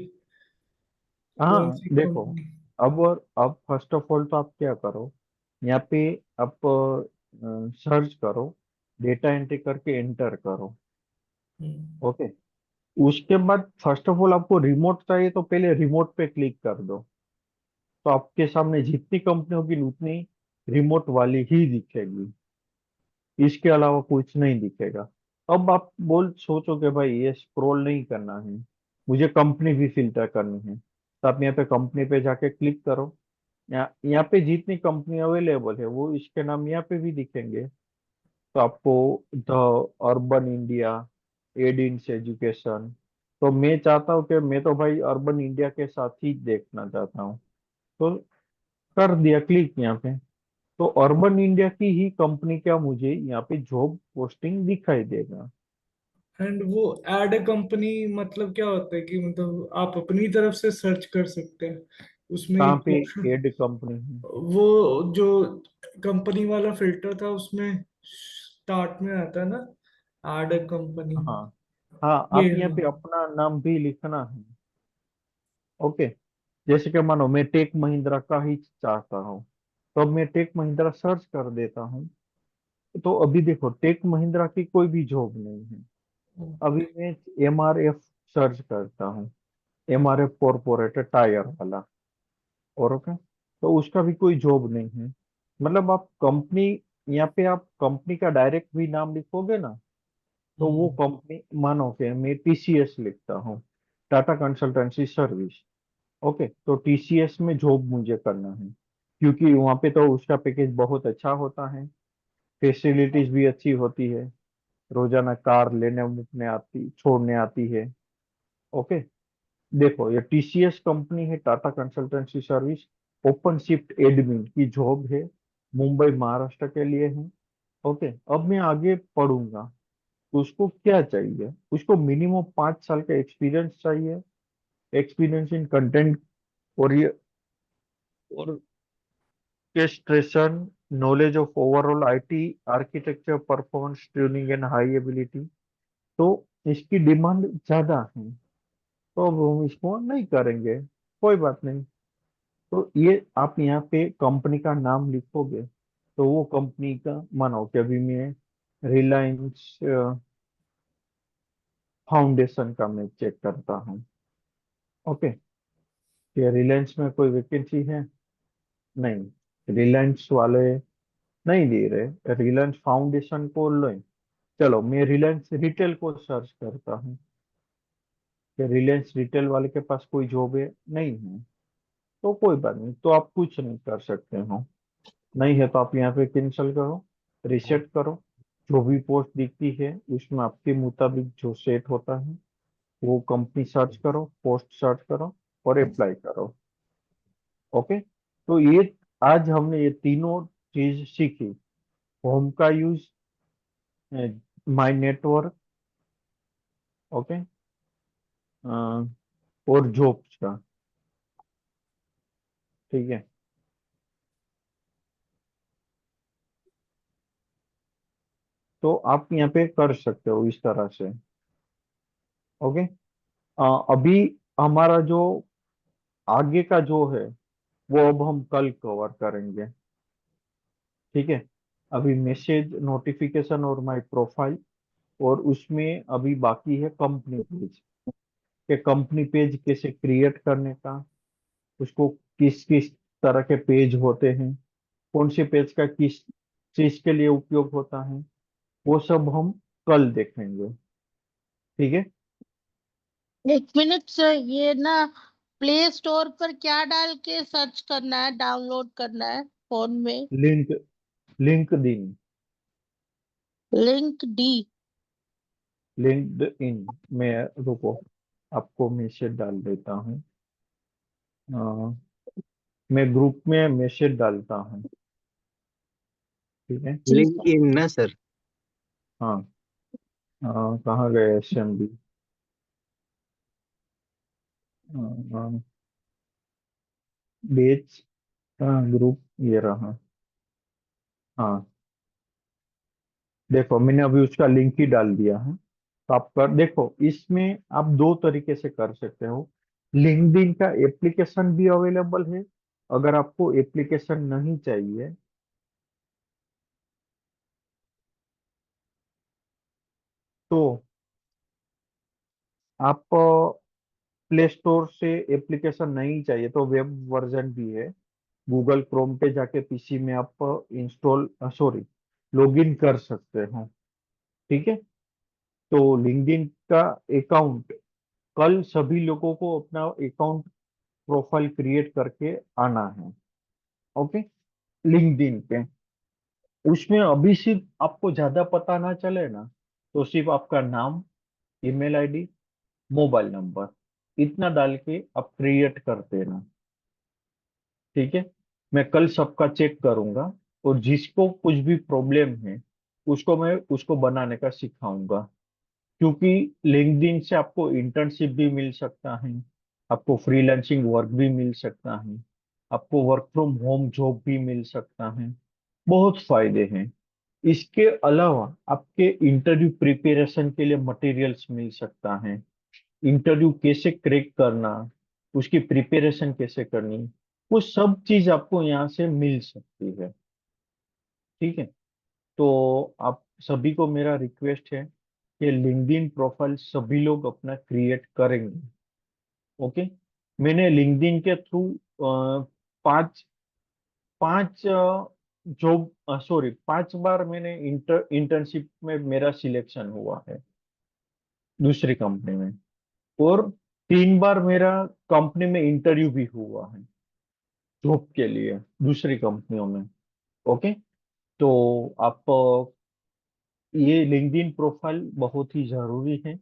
कौन हाँ सी देखो, कंपनी। अब फर्स्ट ऑफ ऑल तो आप क्या करो, यहाँ पे आप सर्च करो, डेटा एंट्री करके एंटर करो। ओके, उसके बाद फर्स्ट ऑफ ऑल आपको रिमोट चाहिए, तो पहले रिमोट पे क्लिक कर दो। तो आपके सामने जितनी कंपनी होगी उतनी रिमोट वाली ही दिखेगी, इसके अलावा कुछ नहीं दिखेगा। अब आप बोल सोचोगे भाई ये स्क्रॉल नहीं करना है, मुझे कंपनी भी फिल्टर करनी है, तो आप यहाँ पे कंपनी पे जाके क्लिक करो। यहाँ पे जितनी कंपनी अवेलेबल है वो इसके नाम यहाँ पे भी दिखेंगे। तो आपको द अर्बन इंडिया, एडिंस एजुकेशन, तो मैं चाहता हूँ कि मैं तो भाई अर्बन इंडिया के साथ ही देखना चाहता हूँ, तो कर दिया क्लिक यहाँ पे। तो अर्बन इंडिया की ही कंपनी का मुझे यहाँ पे जॉब पोस्टिंग दिखाई देगा। एंड वो एड ए कंपनी मतलब क्या होता है कि मतलब आप अपनी तरफ से सर्च कर सकते हैं उसमें कहाँ एक पे ऑप्शन। एड कंपनी है? वो जो कंपनी वाला फिल्टर था उसमें स्टार्ट में आता है ना, एड ए कंपनी। हाँ हाँ, ये आप यहाँ पे अपना नाम भी लिखना है। ओके, जैसे कि मानो मैं टेक महिंद्रा का ही चाहता हूँ, तो अब मैं टेक महिंद्रा सर्च कर देता हूँ। तो अभी देखो टेक महिंद्रा की कोई भी जॉब नहीं है। अभी मैं MRF सर्च करता हूँ, MRF कॉरपोरेट टायर वाला, और ओके, तो उसका भी कोई जॉब नहीं है। मतलब आप कंपनी, यहाँ पे आप कंपनी का डायरेक्ट भी नाम लिखोगे ना, तो वो कंपनी, मानो कि मैं TCS लिखता हूँ, टाटा कंसल्टेंसी सर्विस, ओके, तो TCS में जॉब मुझे करना है, क्योंकि वहाँ पे तो उसका पैकेज बहुत अच्छा होता है, फैसिलिटीज भी अच्छी होती है, रोजाना कार लेने मुकने आती छोड़ने आती है। ओके, देखो ये TCS कंपनी है, Tata consultancy service, open shift admin की जॉब है, मुंबई महाराष्ट्र के लिए है। ओके, अब मैं आगे पढ़ूंगा, तो उसको क्या चाहिए, उसको मिनिमम 5 साल का एक्सपीरियंस चाहिए, एक्सपीरियंस इन कंटेंट और orchestration, knowledge of overall IT architecture, performance tuning and high ability. तो इसकी डिमांड ज्यादा है, तो अब हम इसको नहीं करेंगे, कोई बात नहीं। तो ये आप यहाँ पे कंपनी का नाम लिखोगे, तो वो कंपनी का, मानो कि अभी मैं रिलायंस फाउंडेशन का मैं चेक करता हूँ। ओके, ये रिलायंस में कोई वैकेंसी है? नहीं, रिलायंस वाले नहीं दे रहे, रिलायंस फाउंडेशन को लो। चलो मैं रिलायंस रिटेल को सर्च करता हूँ कि रिलायंस रिटेल वाले के पास कोई जॉब है, नहीं है, तो कोई बात नहीं, तो आप कुछ नहीं कर सकते हो। नहीं है तो आप यहाँ पे कैंसिल करो, रिसेट करो, जो भी पोस्ट दिखती है उसमें आपके मुताबिक जो सेट होता है वो कंपनी सर्च करो, पोस्ट सर्च करो और अप्लाई करो। ओके, तो ये आज हमने ये तीनों चीज सीखी, होम का यूज, माई नेटवर्क, ओके, और जॉब्स का। ठीक है, तो आप यहाँ पे कर सकते हो इस तरह से। ओके, अभी हमारा जो आगे का जो है वो अब हम कल कवर करेंगे। ठीक है, अभी मैसेज नोटिफिकेशन और माय प्रोफाइल, और उसमें अभी बाकी है कंपनी पेज, के कंपनी पेज कैसे क्रिएट करने का, उसको किस किस तरह के पेज होते हैं, कौन से पेज का किस चीज के लिए उपयोग होता है, वो सब हम कल देखेंगे। ठीक है, एक मिनट सर, ये ना प्ले स्टोर पर क्या डाल के सर्च करना है, डाउनलोड करना है फोन में? Link LinkedIn, link D? LinkedIn में, रुको आपको मैसेज डाल देता हूँ। अ, मैं ग्रुप में मैसेज डालता हूँ। ठीक है, ठीक है। लिंक्डइन ना सर? हाँ, कहाँ गए SMB, बेच, ग्रुप ये रहा। हाँ, देखो मैंने अभी उसका लिंक ही डाल दिया है, तो आप कर देखो, इसमें आप दो तरीके से कर सकते हो। लिंक्डइन का एप्लीकेशन भी अवेलेबल है, अगर आपको एप्लीकेशन नहीं चाहिए तो आप, प्ले स्टोर से एप्लीकेशन नहीं चाहिए तो वेब वर्जन भी है, गूगल क्रोम पे जाके PC में आप इंस्टॉल, सॉरी, लॉगिन कर सकते हो। ठीक है, तो लिंक्डइन का अकाउंट, कल सभी लोगों को अपना अकाउंट प्रोफाइल क्रिएट करके आना है। ओके, लिंक्डइन पे, उसमें अभी सिर्फ आपको ज्यादा पता ना चले ना, तो सिर्फ आपका नाम, ईमेल आईडी, मोबाइल नंबर, इतना डाल के आप क्रिएट कर देना। ठीक है, मैं कल सबका चेक करूंगा, और जिसको कुछ भी प्रॉब्लम है मैं उसको बनाने का सिखाऊंगा, क्योंकि लिंक्डइन से आपको इंटर्नशिप भी मिल सकता है, आपको फ्रीलांसिंग वर्क भी मिल सकता है, आपको वर्क फ्रॉम होम जॉब भी मिल सकता है, बहुत फायदे हैं। इसके अलावा आपके इंटरव्यू प्रिपरेशन के लिए मटेरियल्स मिल सकता है, इंटरव्यू कैसे क्रैक करना, उसकी प्रिपरेशन कैसे करनी, वो सब चीज आपको यहाँ से मिल सकती है। ठीक है, तो आप सभी को मेरा रिक्वेस्ट है कि लिंक्डइन प्रोफाइल सभी लोग अपना क्रिएट करेंगे। ओके, मैंने लिंक्डइन के थ्रू पांच पांच जॉब सॉरी 5 बार मैंने इंटर्नशिप में मेरा सिलेक्शन हुआ है दूसरी कंपनी में, और 3 बार मेरा कंपनी में इंटरव्यू भी हुआ है जॉब के लिए दूसरी कंपनियों में। ओके, तो आप ये लिंक्डइन प्रोफाइल बहुत ही जरूरी है।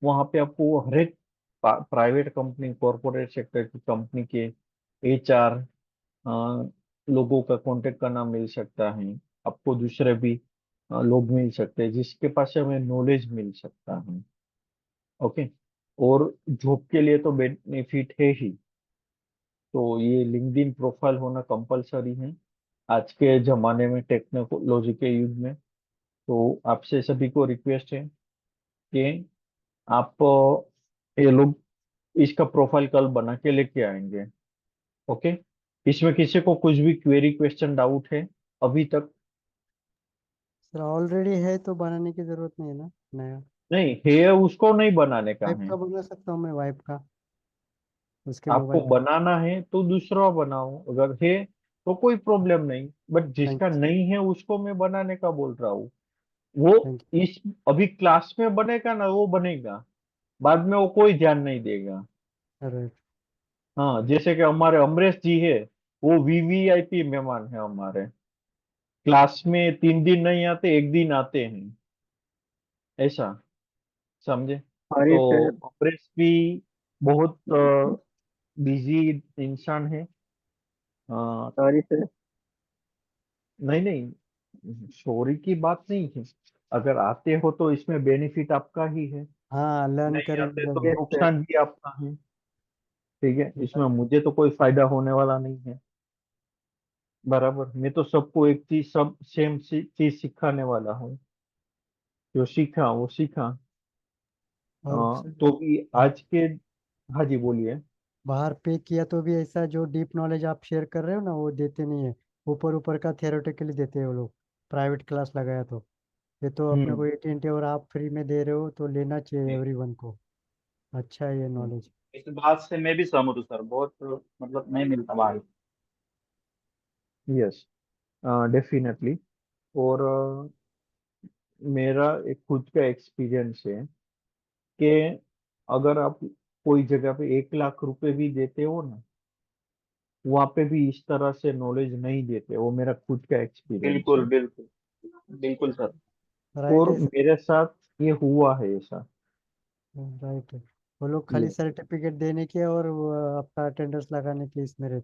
वहां पे आपको हर एक प्राइवेट कंपनी, कॉरपोरेट सेक्टर की कंपनी के HR लोगों का कांटेक्ट करना मिल सकता है। आपको दूसरे भी लोग मिल सकते हैं जिसके पास से हमें नॉलेज मिल सकता है। ओके, और जॉब के लिए तो बेनिफिट है ही। तो ये लिंक्डइन प्रोफाइल होना कंपलसरी है आज के जमाने में, टेक्नोलॉजी के युग में। तो आपसे सभी को रिक्वेस्ट है कि आप ये लोग इसका प्रोफाइल कल बना के लेके आएंगे। ओके, इसमें किसी को कुछ भी क्वेरी, क्वेश्चन, डाउट है अभी तक? सर ऑलरेडी है तो बनाने की जरूरत नहीं है ना नया। नहीं है, उसको नहीं बनाने का वाइफ है। का बना सकता हूँ मैं, वाइफ का, उसके आपको मोबाइल पे। बनाना है तो दूसरा बनाओ, अगर है तो कोई प्रॉब्लम नहीं, बट थैंक जिसका यू, नहीं है उसको मैं बनाने का बोल रहा हूँ। वो थैंक इस अभी क्लास में बनेगा ना, वो बनेगा, बाद में वो कोई ध्यान नहीं देगा। यू। राइट। हाँ, जैसे कि हमारे अमरेश जी है, वो VVIP मेहमान है हमारे। क्लास में 3 दिन नहीं आते, एक दिन आते हैं, ऐसा समझे? सॉरी तो सर। अमरेश भी बहुत बिजी इंसान है। अ, सॉरी सर। नहीं नहीं, सॉरी की बात नहीं है। अगर आते हो तो इसमें बेनिफिट आपका ही है, हाँ लर्न नहीं करेंगे आते तो जब। Yes sir. नुकसान भी आपका है। ठीक है, इसमें मुझे तो कोई फायदा होने वाला नहीं है। बराबर, मैं तो सबको एक चीज, सब सेम चीज सिखाने वाला हूँ। जो सीखा वो सीखा। और सर, तो भी आज के, हाँ जी बोलिए। बाहर पे किया तो भी ऐसा जो डीप नॉलेज आप शेयर कर रहे हो ना वो देते नहीं है। ऊपर ऊपर का थियोरेटिकली देते हैं वो लोग, प्राइवेट क्लास लगाया तो। ये तो अपने हम्म को AT&T और आप फ्री में दे रहे हो तो लेना चाहिए जी। एवरीवन को। अच्छा है ये नॉलेज। इस बात से मैं भी सहमत हूँ सर, बहुत मतलब नहीं मिलता बाहर। Yes, definitely. और मेरा एक खुद का एक्सपीरियंस है कि अगर आप कोई जगह पे 1 लाख रुपए भी देते हो ना, वहां पे भी इस तरह से नॉलेज नहीं देते। वो मेरा खुद का एक्सपीरियंस बिल्कुल है, बिल्कुल बिल्कुल सर। राइट और है। मेरे साथ ये हुआ है ऐसा। राइट है। वो लोग खाली ये सर्टिफिकेट देने के और वो आपका अटेंडेंस लगाने के इसमें रहते हैं।